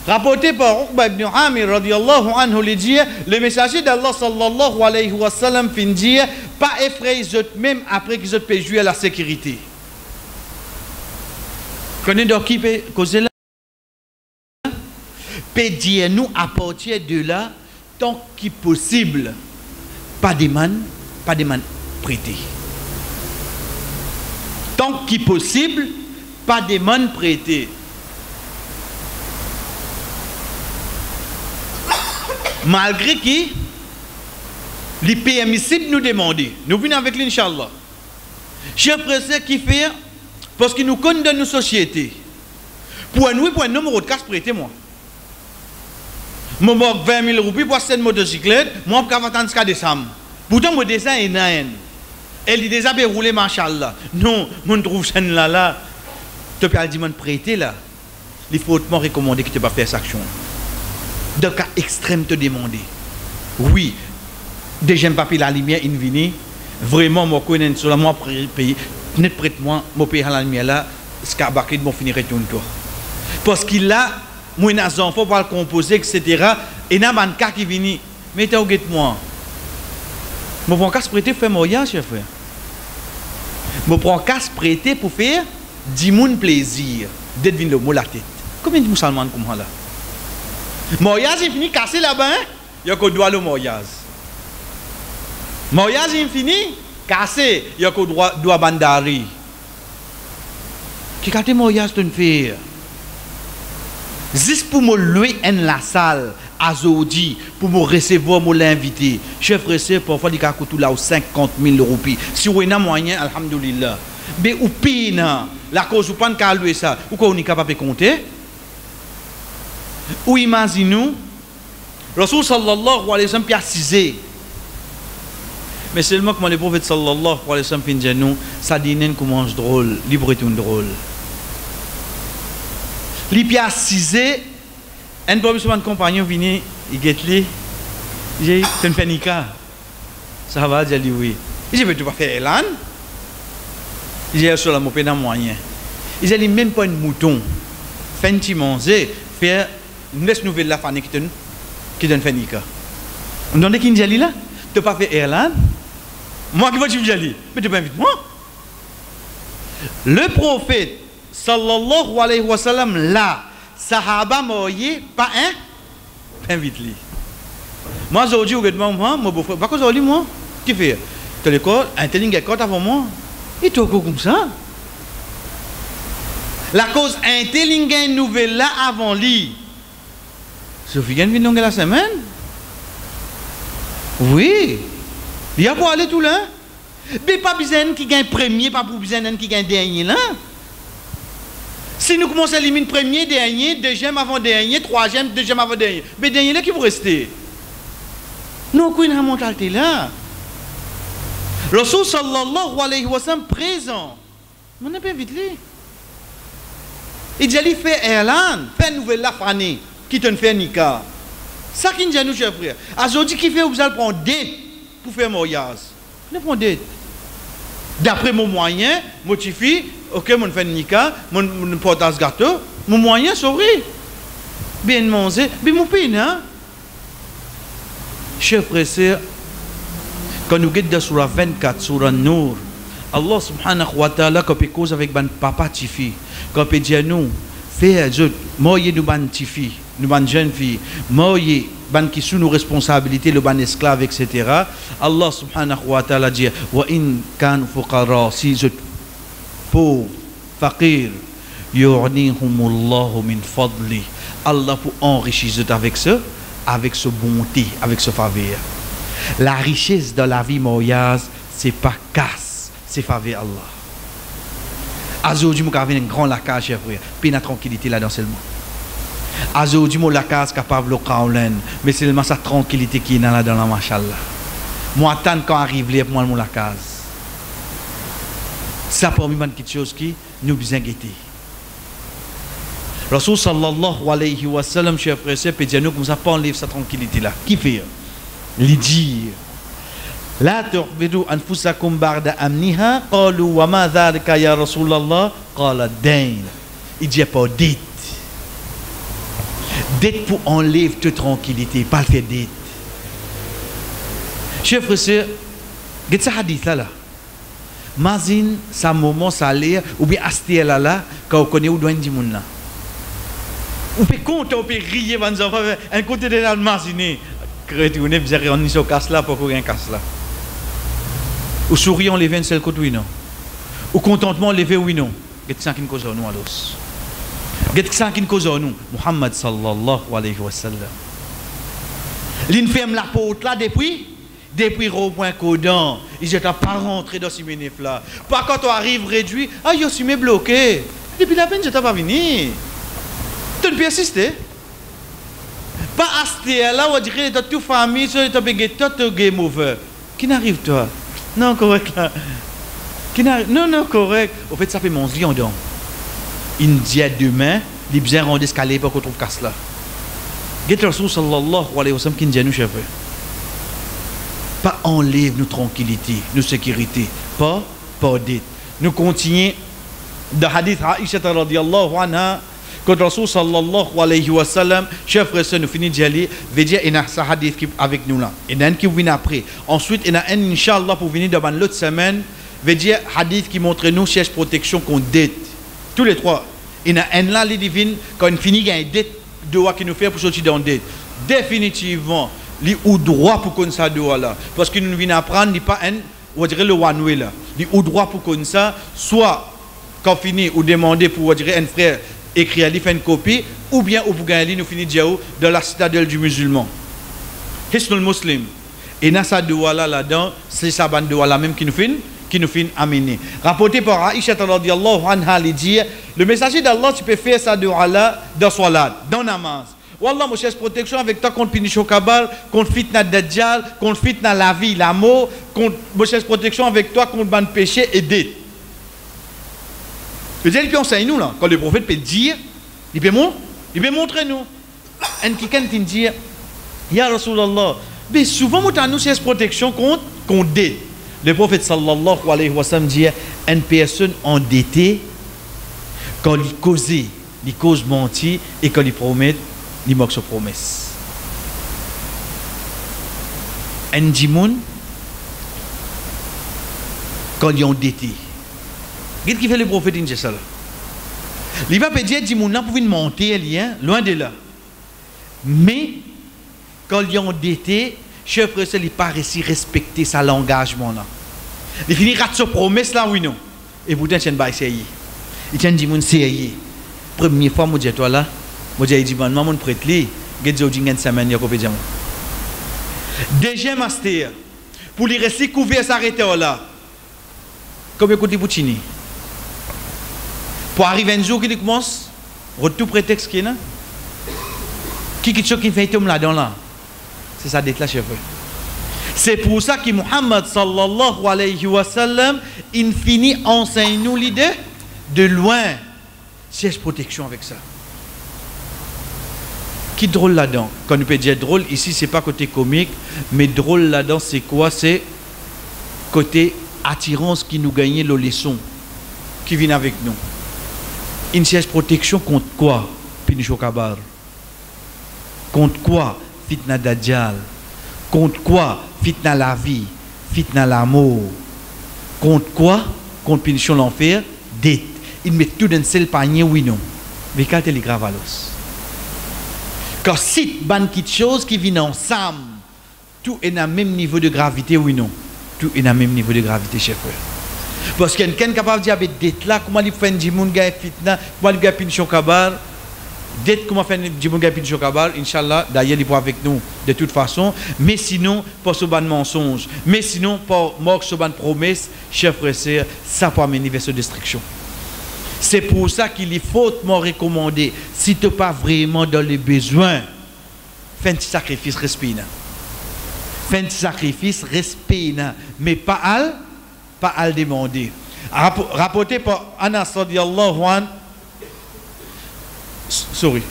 Rapporté par Uqba ibn Amir radiyallahu anhu, il dit, le messager d'Allah sallallahu alayhi wa sallam fin dire, pas effrayer les autres même après qu'ils ont jouer à la sécurité. Connaissez donc qui peut causer là? Peut dire nous à partir de là, tant qu'il possible, pas de man prêté. Tant qu'il possible, pas de man prêté. Malgré qui, les permissibles nous demandent, nous venons avec l'Inch'Allah. Chef frère qui fait, parce que nous connaissons dans nos sociétés, pour nous, pour un numéro de casse prêté, moi. Je manque 20 000 roupies pour cette motocyclette, moi, je vais attendre jusqu'à décembre. Pourtant, mon dessin est nain. Elle est déjà déroulée, machallah. Non, je trouve ça là. Tu peux dire, prêter là. Il faut hautement recommander que tu ne pas faire cette action. Dans le cas extrême, te demander. Oui, déjà, je papier la lumière, il vient. Vraiment, je connais sur la moi payer. Net prête-moi, je paye la lumière là, ce qu'a baqué, je finirai tout le tour. Parce qu'il a, moi, il y a des enfants pour le composer, etc. Et il y a un cas qui vient. Mais tu as moi. Je prends casse prêté pour faire mariage, chef frère. Je prends casse prêté pour faire 10 000 plaisir. D'être venu le mot la tête. Combien de musulmans comme ça là? Mariage est fini, cassé là-bas, hein? Il y a qu'on doit le mariage. Mariage est fini, cassé, il y a qu'on doit bandari. Qui a mariage de faire? Juste pour me louer en la salle, à Zodi, pour me recevoir, me l'inviter. Chef frère, parfois, il y a coûté là 50 000 roupies. Si vous avez moyen, alhamdoulilah. Mais ou pire, la cause ou pas de louer ça, ou qu'on est capable de compter? Ou imaginez-nous, Rasul sallallahu alayhi wa sallam a cisé. Mais seulement comme le prophète sallallahu alayhi wa sallam dit nous, ça dit comment drôle, libre et drôle. Il a cisé, un premier compagnon vient, il dit, j'ai une pénica. Ça va, j'ai dit oui. Il dit, mais tu vas faire élan? Il dit, sur la mopé dans moyen. Il dit, même pas un mouton. Fait un petit manger, faire une nouvelle la famille qui donne Fénica. On donne qui est là? Tu n'as pas fait Erlan? Moi qui vais te dire, mais tu peux inviter moi. Le prophète, sallallahu alayhi wa sallam, là, sahaba moye, pas un, invite lui. Moi, aujourd'hui, moi, mon beau-frère, pas que aujourd'hui, moi, qui fait? Tu as l'école, un tel école avant moi. Il est encore comme ça. La cause intelligente nouvelle là avant lui. Sophie vient de la semaine? Oui. Il y a pour aller tout là. Mais pas besoin qui gagne premier, pas pour besoin qui gagne dernier là. Si nous commençons à éliminer premier, dernier, deuxième avant dernier, troisième, deuxième avant dernier. Mais dernier là qui vous rester. Nous avons une mentalité là. Rasul sallallahu alayhi wa sallam présent. On n'a pas vite lui. Il dit, il fait Erlan, fait une nouvelle la fanée, qui te fait Nika. Ça qui nous dit, chers frères. Aujourd'hui, qui fait, vous allez prendre dette pour faire mariage. Ne prend dette. D'après mon moyen, mon petit ok, mon fait nika, mon porte ce gâteau, mon moyen, souris. Bien manger, bien mon pain, hein? Chers frères et sœurs, quand nous guettons sur la 24, sur la Nour, Allah subhanahu wa ta'ala, quand il cause avec ban papa tifi, quand il dit à nous, fais moi nous ban tifi, nous ban jeune fille, moi ban qui sous nos responsabilités, le ban esclave, etc. Allah subhanahu wa ta'ala dit, wa in kan fuqara, si je pauvre, faqir, yu'nihumullahu min fadli. Allah pour enrichir avec ce bonté, avec ce faveur. La richesse de la vie moyase, c'est pas casse, c'est faveur Allah. Aujourd'hui, je vais une grande lacage, chef frère. Puis la tranquillité là-dedans seulement. Aujourd'hui, la lacage capable de le mais c'est seulement sa tranquillité qui est là dans la machallah. Moi, attends quand arrive les pour moi mon lacage. Ça pour moi quelque chose qui nous besoin guetter. Rasul sallallahu alayhi wa sallam, chers frères et sœurs, peut dire nous comme ça pas enlever sa tranquillité là. Qui fait? Les dire. La tu'bidu anfusakum ba'da amniha qalu wa ma dhalika ya Rasulullah qala dain. Il dit pas dette. Dette pour enlever toute tranquillité, pas le faire dette. Chers frères et sœurs, regardez ce hadith là. Mazine sa moment salaire ou bien astier là quand on connaît où doit dire moun là. On peut compter, on peut rire, un côté de l'almazine. Retourner, vous avez un casse là pour qu'on casse là. Ou sourire, on lève un seul côté, oui, non. Ou contentement, lever, oui, non. Qu'est-ce qui est cause nous, alors? Qu'est-ce qui est cause nous? Muhammad sallallahu alayhi wa sallam. L'infirme la porte là depuis au point codant, ils n'étaient pas rentrés dans ce minif là. Pas quand on arrive réduit, ah, je suis bloqué. Depuis la peine, je n'étais pas venu. Tu ne peux assister. Pas acheter là, on dirait que toute famille, tu as tout game over. Qui n'arrive toi? Non, correct là. Qui n'arrive? Non, correct. Au fait, ça fait mon lion donc. Il dit demain, les besoins rendent escalier pour qu'on trouve casse là. Get Rasul sallallahu alayhi wa sallam qui dit nous, chef. Pas enlève nos tranquillité, nos sécurité. Pas dette. Nous continuons dans le hadith Aïcha radiyallahu anha. Quand Rasul sallallahu alayhi wa sallam, chers frères et sœurs, nous finissons d'y aller, veut dire, il y a un hadith qui avec nous là. Il y en a un qui vient après. Ensuite, il y en a un, Inch'Allah, pour venir devant l'autre semaine, veut dire, hadith qui montre nous, cherche protection contre dette. Tous les trois. Il y en a un là, les divines, quand on finit, il y a une dette de droit qui nous fait pour sortir dans dette. Définitivement, il y a droit pour qu'on ça doit là. Parce que nous venons apprendre, il n'y a pas un, on dirait le one way là. Il y a droit pour qu'on ça, soit, quand finit, ou demander pour, on dirait, un frère, écrit à lui, fait une copie, ou bien au Bougaïli, nous finissons Djaou dans la citadelle du musulman. Hisnul Muslim. Et dans sa doua là-dedans, c'est sa bande doua là même qui nous finit amener. Rapporté par Aïcha radiyallahu anha, il dit, le messager d'Allah, tu peux faire sa doua là dans Salat, dans namaz. Wallah, mon cherche protection avec toi contre Pinicho Kabal, contre fitna Dajjal, contre fitna la vie, la mort, contre, mon cherche protection avec toi contre ban péché et dette. Le Dieu qui enseigne nous là, quand le prophète peut dire, il peut montrer nous. Un qui dit, Ya Rasulallah, mais souvent nous cherche protection contre dette. Le prophète sallallahu alayhi wa sallam dit, une personne endettée, quand il cause menti et quand il promet, il manque sa promesse. Un dimoun, quand il est endetté. Qu'est-ce qui fait le prophète in ça là? Il va pas dire que les gens peuvent monter loin de là. Mais quand ils ont endetté, chef frère, il pas réussi à respecter sa l'engagement là. Il finit à sa promesse là oui non. Et pourtant il va essayer. Il tient dit mon sérieux. Première fois moi dis toi là, moi dis dit maman mon prête lui, gets dit une semaine ya copé diamant. Deuxième master pour lui rester couvert s'arrêter là. Comme écoutez Puccini. Pour arriver un jour qui commence, retour prétexte qui est là. Qui fait un là-dedans là. C'est ça d'être là, chef. C'est pour ça que Muhammad sallallahu alayhi wa sallam, il finit enseigne nous l'idée de loin. Cherche protection avec ça. Qui drôle là-dedans? Quand on peut dire drôle, ici c'est pas côté comique, mais drôle là-dedans c'est quoi? C'est côté attirance qui nous gagne les leçons qui viennent avec nous. Une cherche protection contre quoi? Pinicho Kabar. Contre quoi? Fitna Dajjal. Contre quoi? Fitna la vie. Fitna l'amour. Contre quoi? Contre punition l'enfer. Dette. Il met tout dans le seul panier, oui, non. Mais quand il est grave à l'os. Quand si ban quelque chose qui vient ensemble, tout est dans le même niveau de gravité, oui, non. Tout est dans le même niveau de gravité, chef frère. Parce qu'il y a quelqu'un capable de dire avec dette là, comment il fait un djimoun gagne fitna, comment il gagne punition kabar. Dette, comment faire un djimoun gagne punition kabar, Inch'Allah, d'ailleurs, il est avec nous de toute façon. Mais sinon, pour ce ban mensonge. Mais sinon, pour mort ce ban promesse, chef frère, ça peut amener vers cette destruction. C'est pour ça qu'il est fautement recommandé, si tu n'es pas vraiment dans les besoins, fais un petit sacrifice, respire. Fais un petit sacrifice, respire. Mais pas à le demander. Rapporté par Anas radiyallahu anhu. Sorry.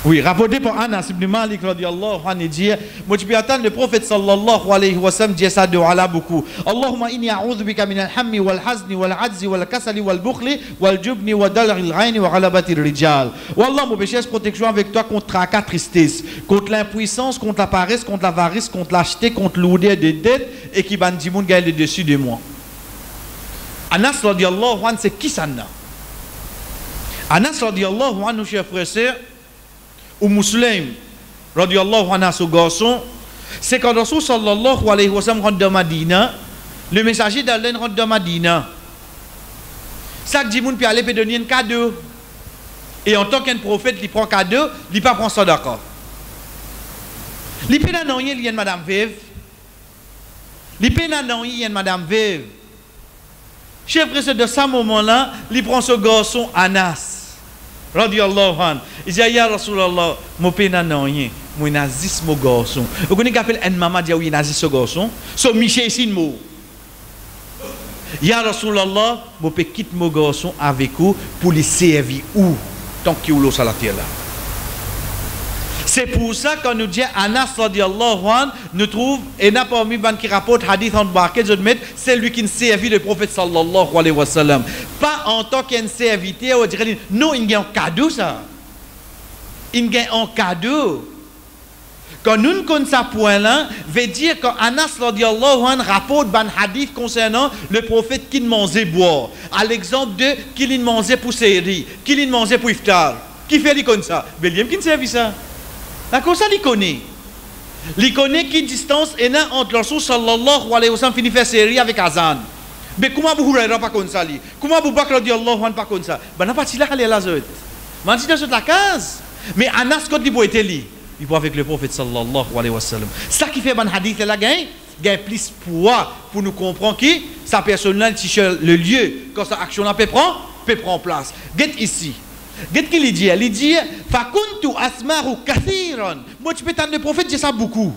Oui, rapporté par Anas ibn Malik radiyallahu anhu, il dit, moi je peux attendre le prophète sallallahu alayhi wa sallam dit ça de Allah beaucoup. Allahumma inni a'udhu bika min al-hammi wal hazni wal ajzi wal kasali wal bukhli wal jubni wa dal'il ghayni wa ghalabati rijal. Wallah, mon péché, protection avec toi contre la tristesse, contre l'impuissance, contre la paresse, contre l'avarice, contre l'acheter, contre l'odeur de dette et qui bandi moun gagne le dessus de moi. Anas radiyallahu anhu, c'est qui ça? Anas radiyallahu anhu, chers frères et sœurs, ou Muslim radiyallahu anhu, ce garçon, c'est quand Rasul sallallahu alayhi wa sallam rentre dans Madina, le messager d'Allah rentre dans Madina. Chaque dimoun peut aller donner un cadeau. Et en tant qu'un prophète, il prend cadeau, il pas prend ça d'accord. Il peut n'en rien, il y a une madame veuve. Il peut n'en rien, il y a une madame veuve. Chef frère, de ce moment-là, il prend ce garçon Anas radiyallahu anhu. Il dit ya Rasulallah, mon père n'a rien, moi nazis mon garçon. Vous connaissez qu'appelle un maman dit oui nazis ce garçon. So Michel ici le mot. Ya Rasulallah, mon père quitte mon garçon avec vous pour les servir où tant qu'il est sur la terre là. C'est pour ça qu'on nous dit Anas radiyallahu anhu nous trouve et n'a pas mis ban qui rapporte hadith en barquet je admets c'est lui qui servit le prophète sallallahu alayhi wa sallam pas en tant qu'un serviteur on dirait non il gagne un cadeau ça il gagne un cadeau quand nous connaissons ce point là veut dire quand Anas radiyallahu anhu rapporte ban hadith concernant le prophète qui mangeait boire à l'exemple de qui mangeait pour série qui mangeait pour iftar qui fait lui comme ça Belgium qui servi ça. D'accord, ça, il connaît. Il connaît qui distance est entre le Rasul sallallahu alayhi wa sallam finit faire série avec Azan. Mais comment vous ne pas comme ça? Comment vous Bakr radiyallahu anhu pas comme ça? Ben, n'a pas dit là qu'elle est là, zot. Mais dit dans la case. Mais Anas, quand il peut être li, il peut avec le prophète sallallahu alayhi wa sallam. Ça qui fait ban hadith là, gagne plus poids pour nous comprendre qui sa personne là, le lieu, quand sa action là peut prendre place. Get ici. Qu'est-ce qu'il dit? Il dit fakuntu asmaru kathiran. Moi tu peux t'entendre le prophète dire ça beaucoup.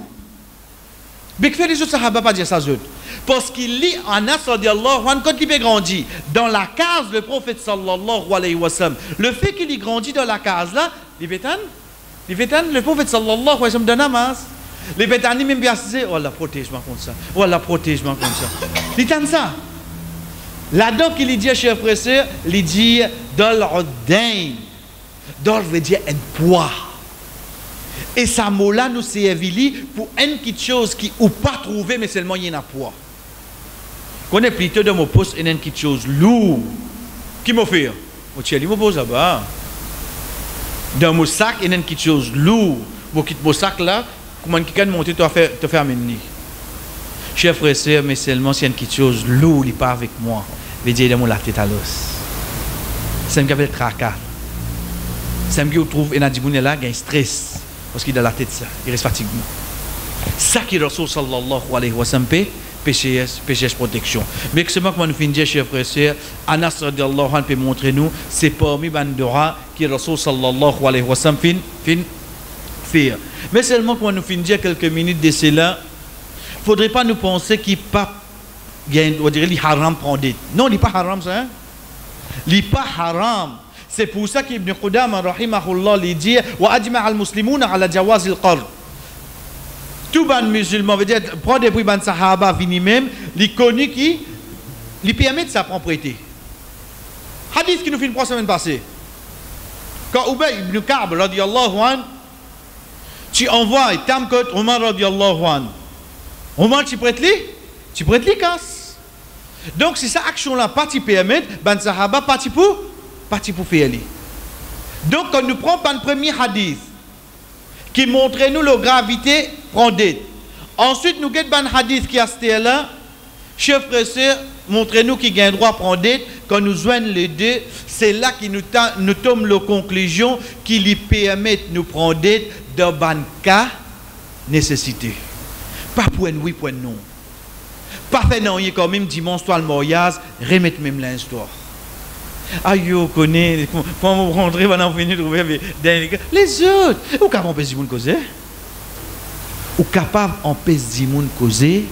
Mais que fait les autres sahaba pas dire ça autres? Parce qu'il lit Anas radiyallahu anhu quand il est grandi dans la case le prophète sallallahu alayhi wa sallam. Le fait qu'il ait grandi dans la case là, il veut le prophète sallallahu alayhi wa sallam de namaz. Les bétani même bien disait oh Allah protège-moi contre ça. Oh Allah protège-moi contre ça. Il t'entend ça. Là-dedans qu'il dit, chers frères et sœurs, il dit dol ordain. Dol veut dire un poids. Et ça mot-là nous servit pour une petite chose qui ou pas trouver, mais seulement il y a un poids. Qu'on est plutôt dans mon poste une petite chose lourde. Qui m'a fait? Je me pose là-bas. Dans mon sac, il y a une petite chose lourde. Mon sac là, comment quelqu'un monte, te fait amener. Chers frères et sœurs, mais seulement c'est une petite chose lourde, il part avec moi. Il dit, il a la tête à l'os. C'est un peu de tracas. C'est un peu où trouve un adimoun là, il a un stress. Parce qu'il a la tête ça, il reste fatigué. Ça qui est Rasul sallallahu alayhi wa sallam, péché protection. Mais c'est moi que nous finissons, chers frères et sœurs, Anas radiyallahu anhu peut montrer nous, c'est parmi bandora qui est Rasul sallallahu alayhi wa sallam fin faire. Mais seulement que nous finissons quelques minutes de cela, il ne faudrait pas nous penser qu'il n'est pas, on dirait, il haram prendre dette. Non, il n'est pas haram ça. Hein? Il n'est pas haram. C'est pour ça qu'Ibn Qudama rahimahullah lui dit wa ajma' al-muslimuna ala jawaz al-qard. Tout ban musulman veut dire prendre des prix ban sahaba vini même, il connaît qui les permet ça prend prêter. Hadith qui nous fait 3 semaines passées. Quand Ubay ibn Ka'b radiyallahu an, tu envoies Tamkot Omar radiyallahu an. Omar tu prêtes les casse. Donc si ça action là pas tu permet, ben sahaba pas pour faire les. Donc quand nous prenons le premier hadith qui montre nous la gravité prend dette. Ensuite nous get ban hadith qui a c'était là, chef frère montrez-nous qui gagne droit prendre dette. Quand nous joignons les deux, c'est là que nous tombons la conclusion qui lui permet de nous prendre dette dans ban cas nécessité. Pas pour un oui pour un non. Pas fait non, il est quand même dimanche toi le mariage, remettre même l'histoire. Aïe, yo connaît, quand on rentrer, on va venir trouver les autres. Ou capable empêcher de causer? Ou capable empêcher de causer?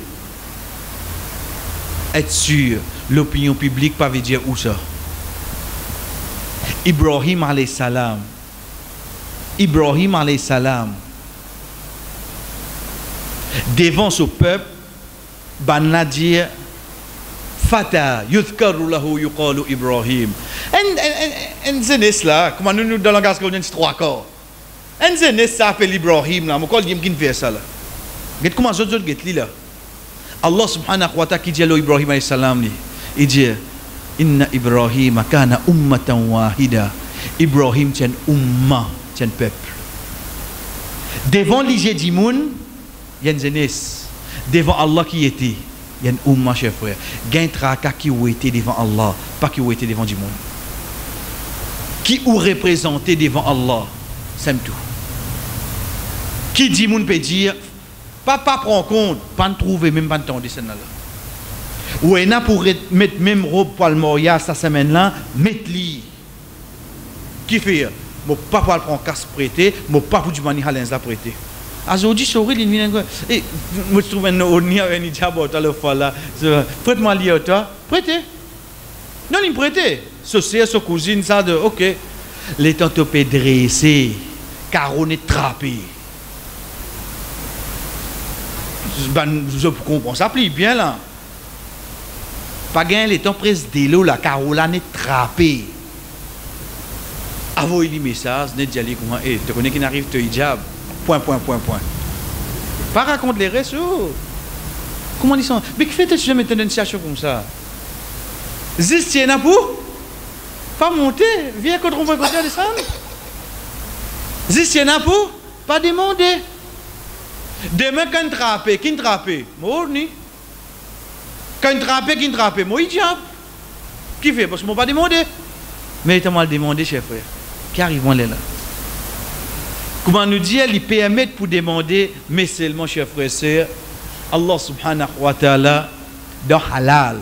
Être sûr, l'opinion publique pas veut dire où ça. Ibrahim alayhi salam. Ibrahim alayhi salam. Devant ce peuple, banna dire Fata yuzkaru lahu yuqalu Ibrahim. En zenes là, comment nous dans le langage qu'on dit 3 corps. En zenes ça fait Ibrahim là, mon col dit qu'il fait ça là. Regarde comment autres get li là. Allah subhanahu wa ta'ala qui dit à Ibrahim alayhi salam li, il dit inna Ibrahim kana ummatan wahida. Ibrahim tient umma, tient peuple. Devant l'IG du monde, il y a une jeunesse. Devant Allah qui était, il y a une umma, chers frères. Il y a un traka qui a été devant Allah, pas qui a été devant du monde. Qui a représenté devant Allah, c'est tout. Qui dit monde peut dire, pas prendre compte, pas trouver, même pas entendre ce là. Ou il y a pour mettre même robe pour le mariage cette semaine-là, mettre-li. Qui fait? Mon papa prend casse prêté, mon papa du mani halens la prêté. Aujourd'hui, souris il vient et moi je trouve un ornia un hijab à la fois là. Prête-moi lié toi, prêté. Non, il prêté. C'est sa cousine ça de OK. Les temps te dressé, caronné trappé. Ben je comprends ça plie bien là. Pas gain les temps presque délo la carolane trappé. Envoyez les messages, net d'aller comment tu connais qui n'arrive te hijab. Point. Pas raconte les réseaux. Comment ils sont? Mais qui fait-tu jamais une situation comme ça? Juste tiens pour pas monter, viens quand on va côté descendre. Juste tiens pour pas demander. Demain quand trapper, qui trapper? Moi ni. Quand trapper, qui trapper? Moi hijab. Qui fait? Parce que moi pas demander. Mais il t'a mal demandé, chef frère. Qui arrive là? Comment nous dire, il permet pour demander, mais seulement, chers frères et sœurs, Allah subhanahu wa ta'ala, dans halal,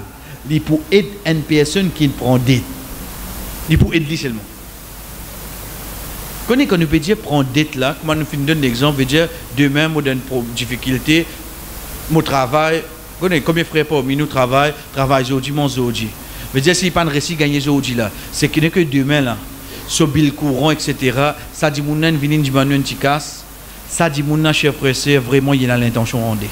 il pour aider une personne qui prend dette. Il pour aider seulement. Quand on peut dire prendre dette là, comment nous finissons d'un exemple, veut dire demain, moi, d'une difficulté, mon travail, combien de frères parmi nous travaillent aujourd'hui, mon aujourd'hui. Veut dire, s'il n'y a pas de récit gagné aujourd'hui là, c'est qu'il n'est que demain là. So bil courant, etc. Ça dit mon vient du manuel tikas. Ça dit mon chef frère, vraiment il a l'intention rendée.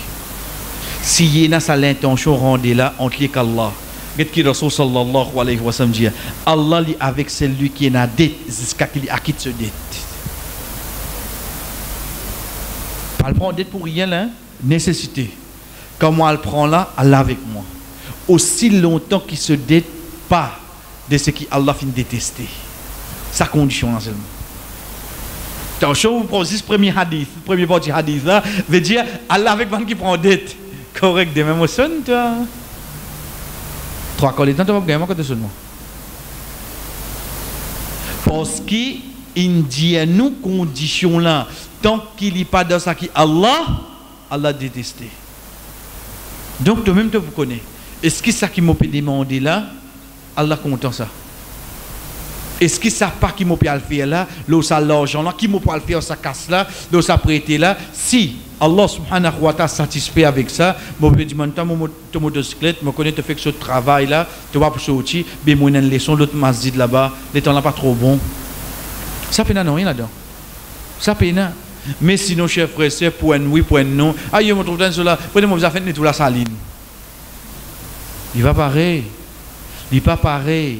Si il a l'intention rendée là, entre les qu'Allah. Qu'est-ce que Rasul sallallahu alayhi wa sallam dit? Allah est avec celui qui est en dette jusqu'à qu'il acquitte ce dette. Elle prend dette pour rien là, nécessité. Comment elle prend là, Allah avec moi. Aussi longtemps qu'il se dette pas de ce qu'Allah finit détester. Sa condition là seulement. Attention, vous prenez ce premier hadith, le premier parti hadith là, veut dire Allah avec moi qui prend dette. Correct, de même au son, toi. 3 quarts de temps, tu vas gagner encore seulement. Parce qu'il dit à nous conditions là, tant qu'il n'est pas dans ça qui Allah détesté. Donc toi-même tu vous connais. Est-ce que ça qui m'a demandé là, Allah content ça? Est-ce qu'ils ne savent pas qui m'a pu le faire là, là ça l'argent là, qui m'a pu le faire sa casse là, là ça prêté là? Si Allah subhanahu wa ta'ala satisfait avec ça, moi je dis maintenant mon motocyclette, je connais tu fais ce travail là, tu vas pour sortir, mais moi une leçon l'autre masjid là-bas, les temps là pas trop bon. Ça fait non rien là-dedans. Ça fait non. Mais sinon chers frères c'est pour un oui pour un non. Ah je me trouve dans cela, prenez moi vous avez fait tout la saline. Il va pareil. Il n'est pas pareil.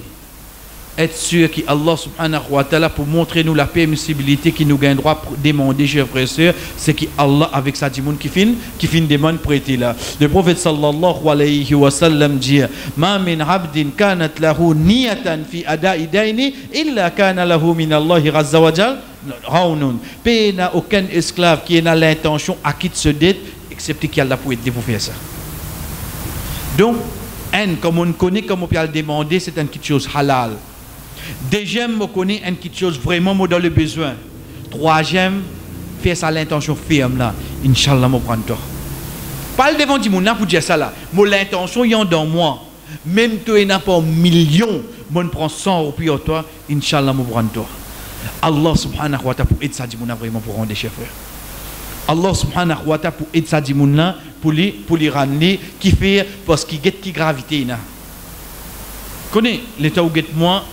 Être sûr qu'Allah subhanahu wa ta'ala, pour montrer nous la permissibilité qui nous gagne droit pour demander, chers frères et sœurs, c'est qu'Allah, avec sa dimoun qui fin demande pour être là. Le prophète sallallahu alayhi wa sallam dit Ma min abdin kanat lahu niyatan fi ada'i dayni illa kana lahu min Allahi razza wa jal raunun. Pays n'a aucun esclave qui a l'intention à quitter ce dette, excepté qu'Allah pour aider pour faire ça. Donc, comme on connaît, comme on peut le demander, c'est une petite chose halal. Deuxième, on connaît une petite chose vraiment dans le besoin. Troisième, faire ça l'intention ferme là. Inch'Allah, je prends toi. Pas le devant du monde pour dire ça là. Moi, l'intention y en dans moi. Même toi, il n'y a pas un million. Moi, je prends 100 euros pour toi. Inch'Allah, je prends toi. Allah subhanahu wa ta'ala pour aider ça du monde vraiment pour rendre chers frères. Allah subhanahu wa ta'ala pour aider ça du monde là pour les ramener qui fait parce qu'il y a qui gravité là. Connais l'état où guette moi.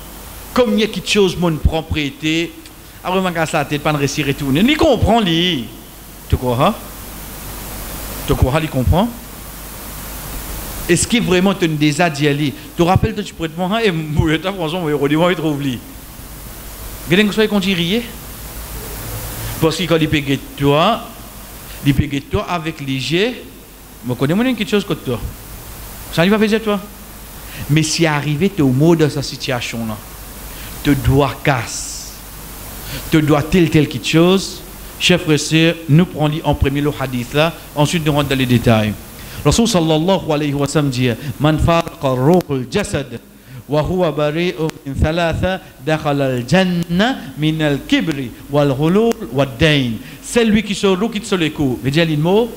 Comme il y a quelque chose, mon propriété, après, je casse la tête, pas de réussir et retourner. Il comprend, lui. Tu crois? Tu crois, il comprend? Est-ce qu'il vraiment te déjà d'y aller? Tu te rappelles que tu pourrais te dire, et franchement, il trouve lui. Vous savez qu'on dit rier? Parce que quand il peut toi avec léger, je connais quelque chose que toi. Ça ne va pas faire toi. Mais si arrivé, tu es au mot de cette situation-là. Te doit casse, te doit telle quelque chose. Chers frères et sœurs, nous prenons en premier le hadith là, ensuite nous rentrons dans les détails. Rasul sallallahu alayhi wa sallam dit Man farqa ruhul jasad wa huwa bari'un min thalatha dakhala al-jannah min al-kibri wal-ghulul wad-dayn. Celui qui se roue quitte le coup, veut dire mot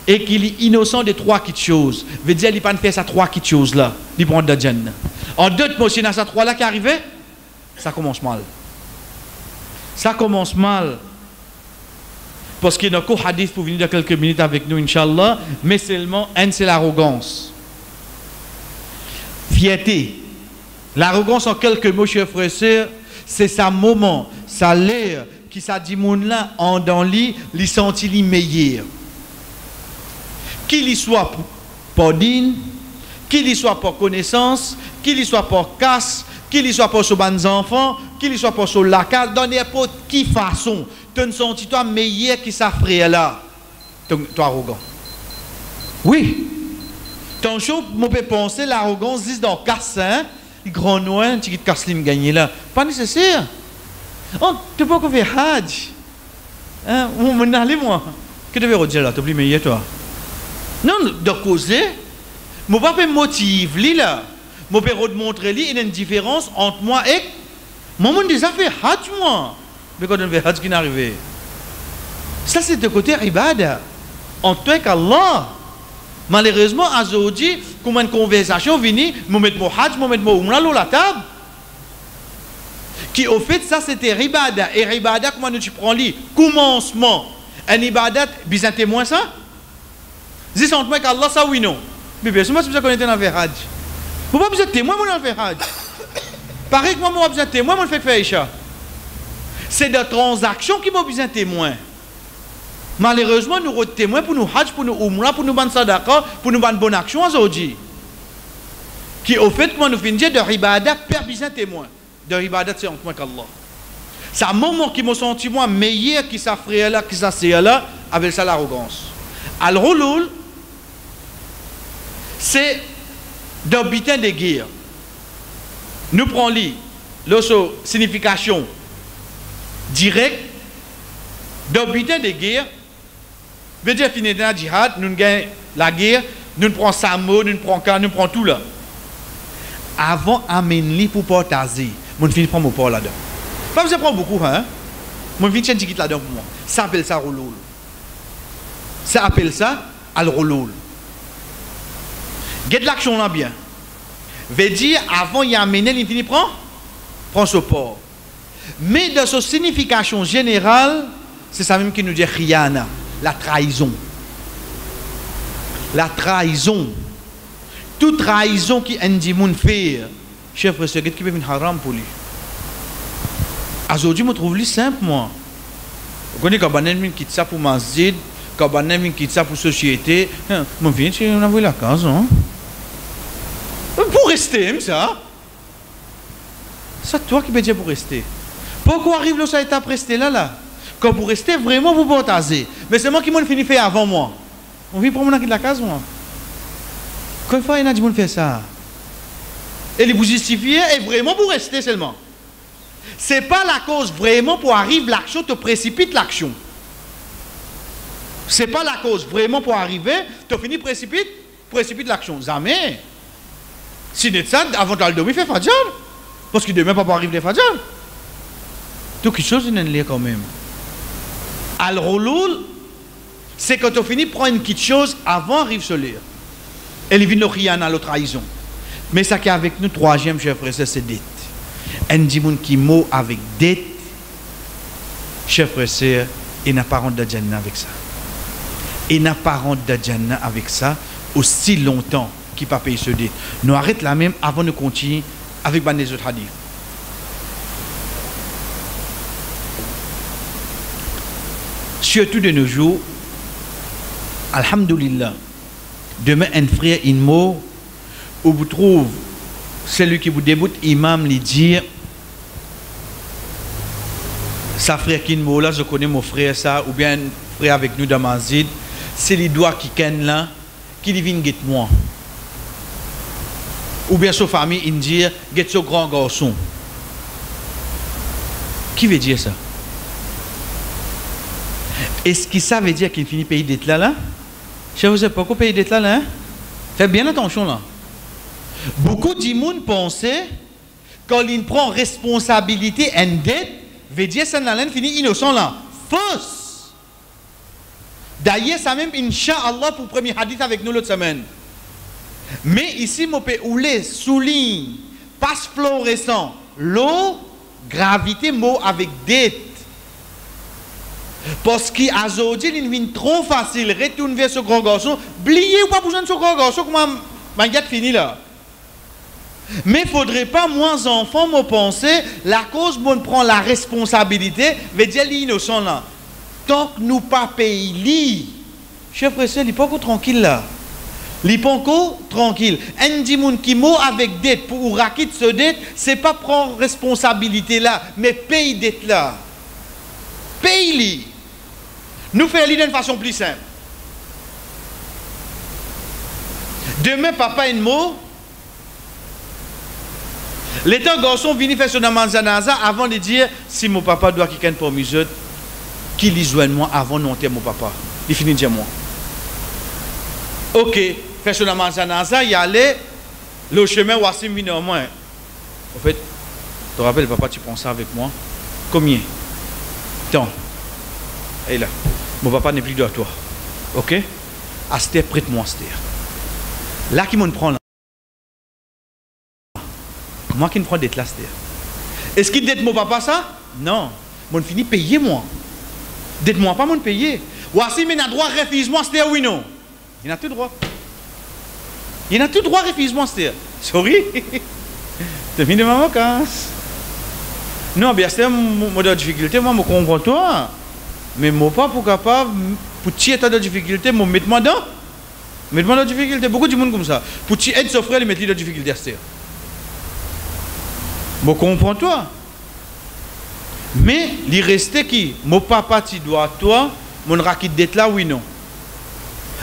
et qu'il est innocent de trois petites choses. Veut dire il pas faire ça trois petites choses là, il prend de jannah. En deux mots, c'est dans ça trois là qui arrivait. Ça commence mal. Ça commence mal. Parce qu'il y a un hadith pour venir dans quelques minutes avec nous, Inch'Allah, mais seulement, c'est l'arrogance. Fierté. L'arrogance, en quelques mots, chers frères et sœurs, c'est sa moment, sa l'air, qui s'a dit, mon là, en dans lui, il sentit lui meilleur. Qu'il y soit pour din, qu'il y soit pour connaissance, qu'il y soit pour casse, qu'il y soit pour sur les enfants, qu'il y soit pour sur la case, dans n'importe quelle façon, tu ne sens toi meilleur qui sa frère là. Tu es arrogant. Oui. Ton chaud, on peut penser l'arrogance, dit dans casse, hein, il grand noir, tu casse l'im gagner là. Pas nécessaire. Oh, tu peux pas faire hajj. Hein, on m'en allait moi. Que tu veux dire là, tu es plus meilleur toi. Non, de causer, je ne peux pas motiver lui là. Je peux montrer qu'il y a une différence entre moi et moi. Je déjà fait hajj moi. Mais quand on fait hajj qui n'est arrivé. Ça c'est de côté ibada. En tant qu'Allah. Malheureusement, aujourd'hui, comme une conversation vient, je mets mon hajj, je mets mon umrah à la table. Qui au fait, ça c'était ibada. Et ibada, comment tu prends lui? Commencement. Un ibadat, bien témoin ça? Dis en tant qu'Allah, ça oui non. Mais bien sûr, moi, si vous connaissez un hajj. Vous n'avez pas besoin de témoin, moi, je fais hajj. Pareil que moi, je n'ai pas besoin de témoin, moi, je fais faire. C'est de transactions qui m'ont besoin de témoin. Malheureusement, nous avons témoins pour nous hajj, pour nous umrah, pour nous ban sadaqa, pour nous ban bonne action aujourd'hui. Qui au fait, comment nous finissons de ibadat, perd besoin de témoin. De ibadat, c'est entre moi qu'Allah. C'est un moment qui m'a senti moi meilleur qui s'affrait là, qui s'asseyait là, avec ça l'arrogance. Al-Hulul, c'est d'un butin de guerre. Nous prenons la signification directe d'un butin de guerre. Veut dire finir dans la djihad, nous gagnons la guerre, nous prenons Samo, nous prenons Kan, nous prenons tout là. Avant d'amener pour partager, nous finissons prendre mon port là-dedans. Pas besoin de prendre beaucoup, hein? Mon finissons de quitter là-dedans pour moi. Ça appelle ça Hulul. Ça appelle ça Al-Hulul. Get l'action là bien. Veut dire, avant il y a amené, il finit prend ce port. Mais dans sa signification générale, c'est ça même qui nous dit khiyana, la trahison. La trahison. Toute trahison qui indi moun fait, chef frère, c'est qui peut venir haram pour lui. Aujourd'hui, je trouve lui simple, moi. Vous connaissez quand on quitte ça pour masjid, quand on quitte ça pour société, mon fils, on a vu la case, hein? Pour rester rester, ça. C'est toi qui peux dire pour rester. Pourquoi arrive le étape rester là? Quand vous restez vraiment, vous partager. Mais c'est moi qui m'en fini faire avant moi. On vit pour moi dans la case, moi. Quand il y a des gens qui font ça. Et vous justifiez, et vraiment pour rester seulement. Ce n'est pas la cause vraiment pour arriver l'action, te précipite l'action. Ce n'est pas la cause vraiment pour arriver, tu finis précipite l'action. Jamais. Si n'est ça, avant de dormir, fais Fajr. Parce que demain, pas pour arriver les Fajr. Tout quelque chose, il y a un quand même. Al-Rouloul, c'est quand tu finis de prendre une petite chose avant d'arriver sur l'air. Et il vient de rien à la trahison. Mais ça qui est avec nous, troisième, chers frères, c'est dette. Un dimoun qui mot avec dette, chers frères, il n'a pas rendu de Jannah avec ça. Il n'a pas rendu de Jannah avec ça aussi longtemps qu'il n'a pas payé ce dette. Nous arrêtons là même avant de continuer avec les autres hadiths. Surtout de nos jours, alhamdoulilah, demain un frère, une mot, où vous trouvez celui qui vous déboute, imam, lui dire, sa frère qui mot là, je connais mon frère ça, ou bien un frère avec nous dans Mazid, c'est les doigts qui ken là, qui lui viennent guette moi. Ou bien sa famille, il dit, guette ce grand garçon. Qui veut dire ça? Est-ce que ça veut dire qu'il finit payer d'être là? Je ne sais pas pourquoi payer d'être là, hein? Faites bien attention là. Beaucoup de gens pensent quand ils prennent responsabilité et dette, veut dire que ça finit innocent là. Fausse. D'ailleurs, ça même, Inch'Allah, pour le premier hadith avec nous l'autre semaine. Mais ici, je peux ouler, souligne, passe fluorescent, l'eau, gravité, mot avec dette. Parce qu'aujourd'hui, il est trop facile de retourner vers ce grand garçon. Oubliez ou pas besoin de ce grand garçon, comment je fini là. Mais il ne faudrait pas, moi, enfant, me penser, la cause, on prend la responsabilité, veut dire l'innocent là. Tant que nous ne pas payons, chef frère, il n'est pas encore tranquille là. Il n'est pas encore tranquille. Un dimoun qui mot avec dette pour raquer ce dette, ce n'est pas prendre responsabilité là, mais paye dette là. Paye-li. Nous faisons d'une façon plus simple. Demain, papa a un mot. L'état garçon vient faire son amanzanaza avant de dire si mon papa doit quitter pour mes autres, qu'il y joigne moi avant de monter mon papa. Il finit de dire moi. Ok, fait son amanzanaza, il y allait, le chemin Wassim vient au moins. En fait, tu te rappelles, papa, tu prends ça avec moi? Combien? Tant. Et là, mon papa n'est plus de toi. Ok? Aster, prête-moi Aster. Là, qui me prend là? Moi qui me prends d'être là, Aster. Est-ce qu'il dette mon papa ça? Non. Mon fini payer moi. Dette-moi pas mon payer. Voici, mais il a droit, refuse-moi Aster, oui, non? Il a tout droit. Il a tout droit, refuse-moi Aster. Sorry. C'est fini de ma vacances. Non, bien c'est une difficulté, moi je comprends toi. Mais moi pas pour capable pour tirer ta difficulté, moi mets-moi dans. Mets-moi dans difficulté, beaucoup de monde comme ça. Pour tirer de son frère, il met dans difficulté. Moi comprends toi. Mais il reste qui mon papa tu dois toi, mon rakit d'être là oui non.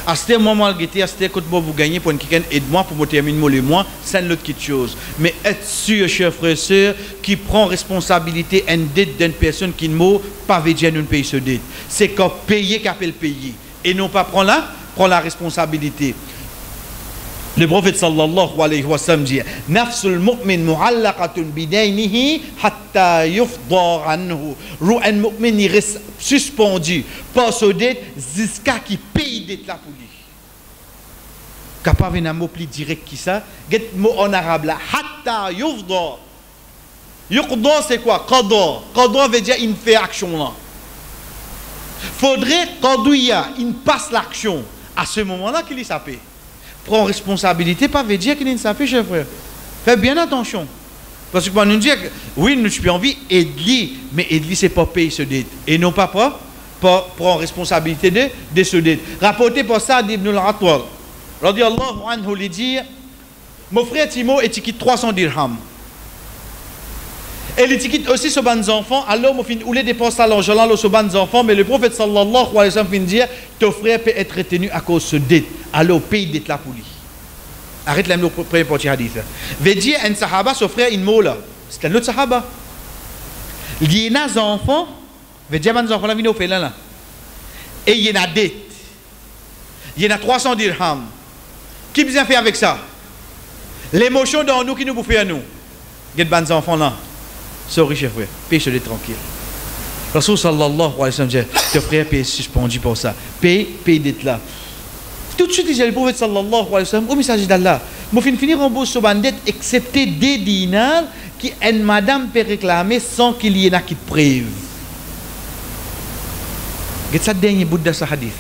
À ce moment là, à ce moment vous gagnez pour une quelqu'un aide-moi pour me terminer le mois, c'est une autre chose. Mais être sûr, chers frères et sœurs, qui prend responsabilité une dette d'une personne qui ne mot pas veut dire nous payer ce dette. C'est qu'on paye qu'appelle payer et non pas prend la responsabilité. Le prophète sallallahu alayhi wa sallam dit nafsul mu'min mu'allaqatun bidaynihi hatta yufda anhu. Un mu'min il reste suspendu par ce dette jusqu'à qui paye dette là pour lui. Capable un mot plus direct qui ça, get mot en arabe là hatta yufda. Yuqda c'est quoi? Qada. Qada veut dire il fait action là. Faudrait qadouya, il passe l'action à ce moment-là qu'il y s'appelle. Prends responsabilité, pas veut dire qu'il ne s'affiche, cher frère. Fais bien attention. Parce que quand nous disons, oui, nous avons envie d'aider, mais aider, c'est pas payer ce dette. Et non pas prendre responsabilité de ce dette. Rapporté par ça d'Ibn al-Atwal. Radiallahu anhu, il dit, mon frère Timo et quitte 300 dirhams. Et il quitte aussi ce ban enfants, alors mon fin ou les dépenses à l'argent là ce ban enfants, mais le prophète sallallahu alayhi wa sallam fin dire ton frère peut être retenu à cause de dette, alors paye dette là pour lui. Arrête là le premier partie hadith. Veut dire un sahaba son frère une mot là, c'est un autre sahaba. Il y a des enfants, veut dire ban enfants là viennent au fait là. Et il y a dette. Il y en a 300 dirhams. Qui besoin faire avec ça? L'émotion dans nous qui nous bouffent à nous. Il y a des enfants là. Sorry, chef frère. Paye-le tranquille. Rasoul sallallahu alayhi wa sallam dit, ton frère paye suspendu pour ça. Paye d'être là. Tout de suite, il dit, le prophète sallallahu alayhi wa sallam, au message d'Allah, je vais finir rembourser ce bandit, excepté des dinars qui une madame peut réclamer sans qu'il y ait qui preuve. C'est ça le dernier bout de ce hadith.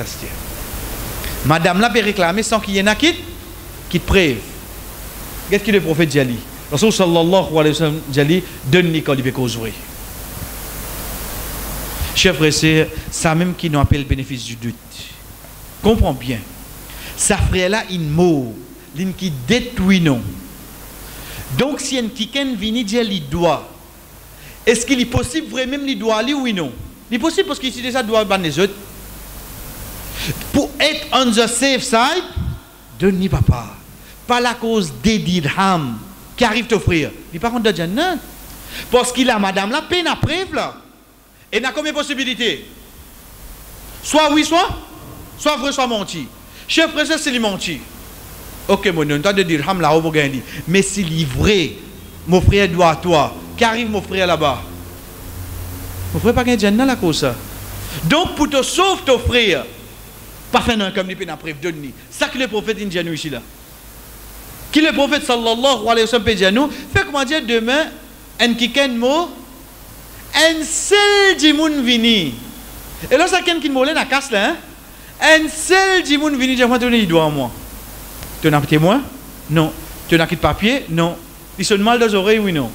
Madame là peut réclamer sans qu'il y ait qui preuve. Qu'est-ce que le prophète dit? Rasul sallallahu alayhi wa sallam dit donne-lui quand il peut causer. Chers frères et sœurs, ça même qui nous appelle le bénéfice du doute. Comprends bien. Ça frère là une mot, l'une qui détruit non. Donc si un quelqu'un vient dire il doit, est-ce qu'il est possible vraiment il doit aller ou non? Il est possible parce qu'il utilise ça doit ban les autres. Pour être on the safe side, donne-lui papa. Pas la cause des dirhams qui arrive t'offrir. Il par contre de Jannah. Parce qu'il a madame la peine à preuve là. Et n'a combien de possibilités? Soit oui, soit vrai, soit menti. Chef frère, c'est lui menti. Ok, mon nom, t'as de dirhams là, on va gagner. Mais s'il est vrai, mon frère doit à toi. Qu'arrive mon frère là-bas? Mon frère pas gagner Jannah la cause ça. Donc pour te sauver ton frère, pas faire un comme les peine à preuve, donne-lui. Ça que le prophète dit nous ici là. Qui le prophète sallallahu alayhi wa sallam peut dire nous, fait comment dire demain, un kiken mot, un seul dimoun vini. Et là, ça qui m'a la casse là, hein? Un seul dimoun vini, j'ai donné il doit à moi. Tu n'as pas témoin? Non. Tu n'as pas de papier? Non. Il sonne mal dans les oreilles? Oui, non.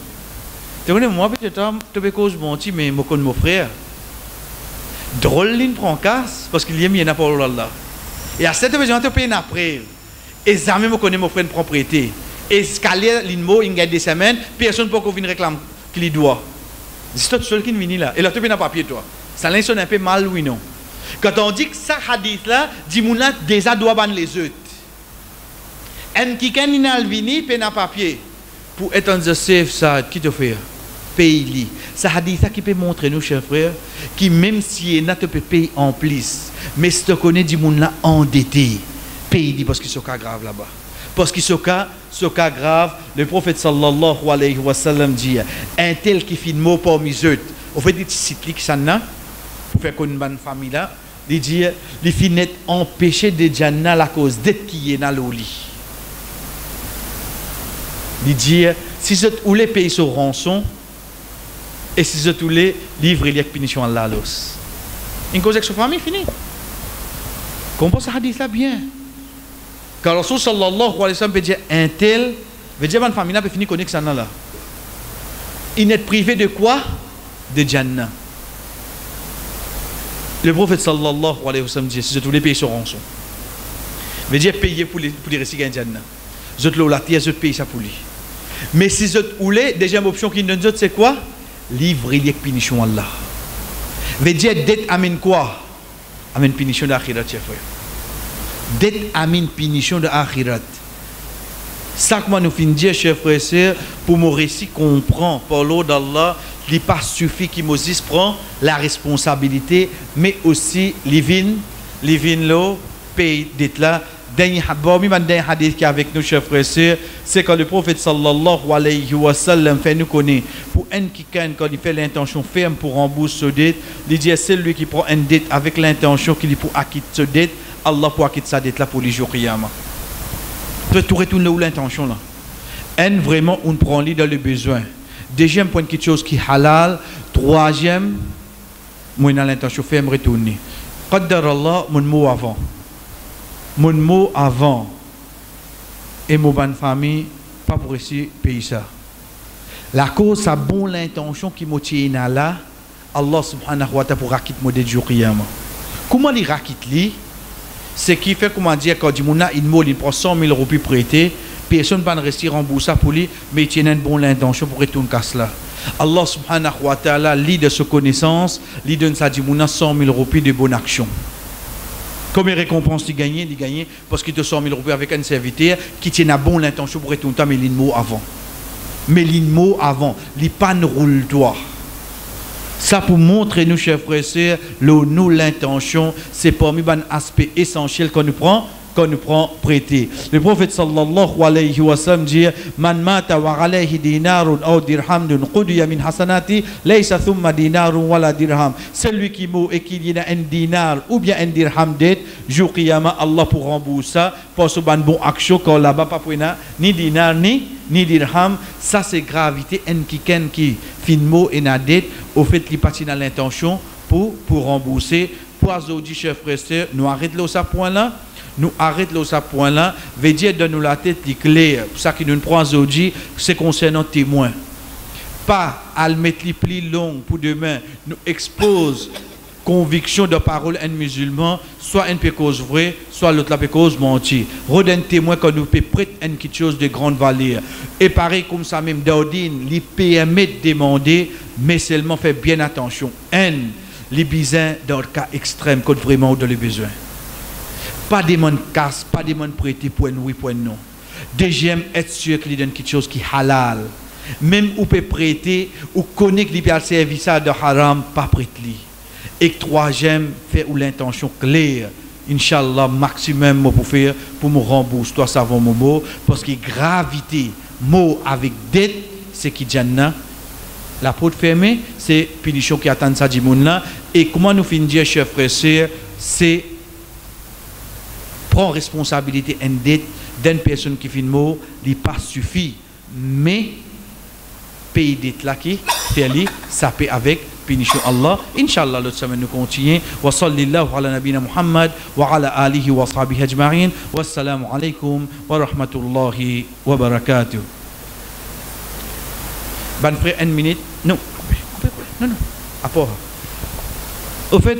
Tu connais, moi, peut-être, tu peux cause mon petit, mais je connais mon frère. Drôle, il prend casse, parce qu'il y a mis un pour Allah. Et à cette occasion, tu payes une après. Et jamais me connaît mon frère de propriété. Et scaler l'immo, il gagne des semaines, personne ne peut venir réclamer qu'il doit. C'est toi seul qui vient là. Et là, tu as un papier, toi. Ça l'insonne un peu mal, oui, non. Quand on dit que ça hadith là, dit mon là, déjà doit ban les autres. Un qui quand il a venu, il un papier. Pour être en safe side, qui te fait? Paye-lui. Ça hadith qui peut montrer nous, chers frères, qui même si il n'a pas payé en plus, mais si tu connais dit mon là endetté. Pays parce qu'ils sont cas grave là-bas. Parce qu'ils sont cas grave, le prophète sallallahu alayhi wa sallam dit un tel qui fait mot parmi eux. Au fait, il cite qui ça n'a pour faire une bonne famille là, il dit les filles empêché de Jannah la cause d'être qui est dans le lit. Il dit si vous ou les pays sur rançon et si vous les livres il y a punition à la los. Une cause avec sa famille fini. Comprends ça hadith là bien. Quand Rasul sallallahu alayhi wa sallam peut dire un tel, veut dire une famille peut finir connaître ça là. Il n'est privé de quoi? De Jannah. Le prophète sallallahu alayhi wa sallam dit si tous les pays sont rançon. Veut dire payer pour les récits à Jannah. Zot lo la terre, zot paye ça pour lui. Mais si zot oulé, deuxième option qui donne zot c'est quoi? Livrer les punitions Allah. Veut dire dette amène quoi? Amène punition d'akhirat, chef frère. Dette amène punition de akhirat. Ça que moi nous finissons dire, chers frères et sœurs, pour mon récit comprend par l'eau d'Allah, il n'est pas suffit que Moses prend la responsabilité, mais aussi les vins l'eau, paye d'être là. Dernier hadith qui est avec nous, chers frères et sœurs, c'est quand le prophète sallallahu alayhi wa sallam fait nous connaître, pour un qui quand il fait l'intention ferme pour rembourser ce dette, il dit c'est lui qui prend une dette avec l'intention qu'il pour acquitter ce dette, Allah pour acquitter sa dette là pour les jours qiyamah. Tu tout retourner où l'intention là. Un vraiment on prend lui dans le besoin. Deuxième point quelque chose qui halal. Troisième, moi dans l'intention ferme retourner. Qaddar Allah mon mot avant. Mon mot avant. Et mon bonne famille pas pour essayer payer ça. La cause ça bon l'intention qui motive là. Allah subhanahu wa ta'ala pour acquitter mon dette jour qiyamah. Comment il acquitte lui? Ce qui fait, comment dire, quand il prend 100 000 roupies prêtées, personne ne va rester remboursé pour lui, mais il tient une bonne intention pour retourner à cela. Allah subhanahu wa ta'ala, lit de sa connaissance, lit donne sa dimouna 100 000 roupies de bonne action. Combien de récompenses il gagne parce qu'il te 100 000 roupies avec un serviteur qui tient une bonne intention pour retourner, mais il mot avant. Mais il mot avant, il pas ne roule toi. Ça pour montrer nous, chers frères et sœurs, nous l'intention, c'est parmi les aspects essentiels qu'on nous prend prêter. Le prophète sallallahu alayhi wa sallam dit man mata wa alayhi dinarun aw dirhamun qudiya min hasanati laysa thumma dinarun wala dirham. Celui qui meurt et qu'il y a un dinar ou bien un dirham dette, jour qiyamah Allah pour rembourser ça parce que bon action quand là-bas pas pour ni dinar ni dirham. Ça c'est gravité en qui finmo et na dette au fait qu'il partit dans l'intention pour rembourser. Pour aujourd'hui chers frères et sœurs, nous arrêtons ça point là. Nous arrêtons ce point-là, veut dire de nous la tête claire. Pour ça qui nous prend aujourd'hui, c'est concernant témoins. Pas à le mettre les plus long pour demain, nous expose conviction de parole un musulman, soit une cause vraie, soit l'autre la cause mentir. Redonne témoin quand nous peut prêter quelque chose de grande valeur. Et pareil comme ça même, Daudine, lui permet de demander, mais seulement fait bien attention. Les besoins dans le cas extrême, quand vraiment on a les besoins. Pas des monde casse, pas des monde prêter pour un oui, pour un non. Deuxième, être sûr qu'il donne quelque chose qui est halal. Même où peut prêter, ou connaît qu'il peut servir ça de haram, pas prêter. Et troisième, faire ou l'intention claire. Inch'Allah, maximum pour faire, pour me rembourser, toi savons mon mot, parce que gravité, mot avec dette, c'est qui Jannah. La porte fermée, c'est punition qui attend ça du monde là. Et comment nous finissons dire, chers frères et sœurs, c'est prend responsabilité en dette d'une personne qui fait mot, il pas suffit, mais payer dette là qui fait lui, ça paie avec punition Allah. Inch'Allah, l'autre semaine nous continuons. Wa sallallahu ala nabina Muhammad wa ala alihi wa sahbihi ajma'in. Wassalamu alaikum wa rahmatullahi wa barakatuh. Ben frère, une minute. Non, non. Au fait,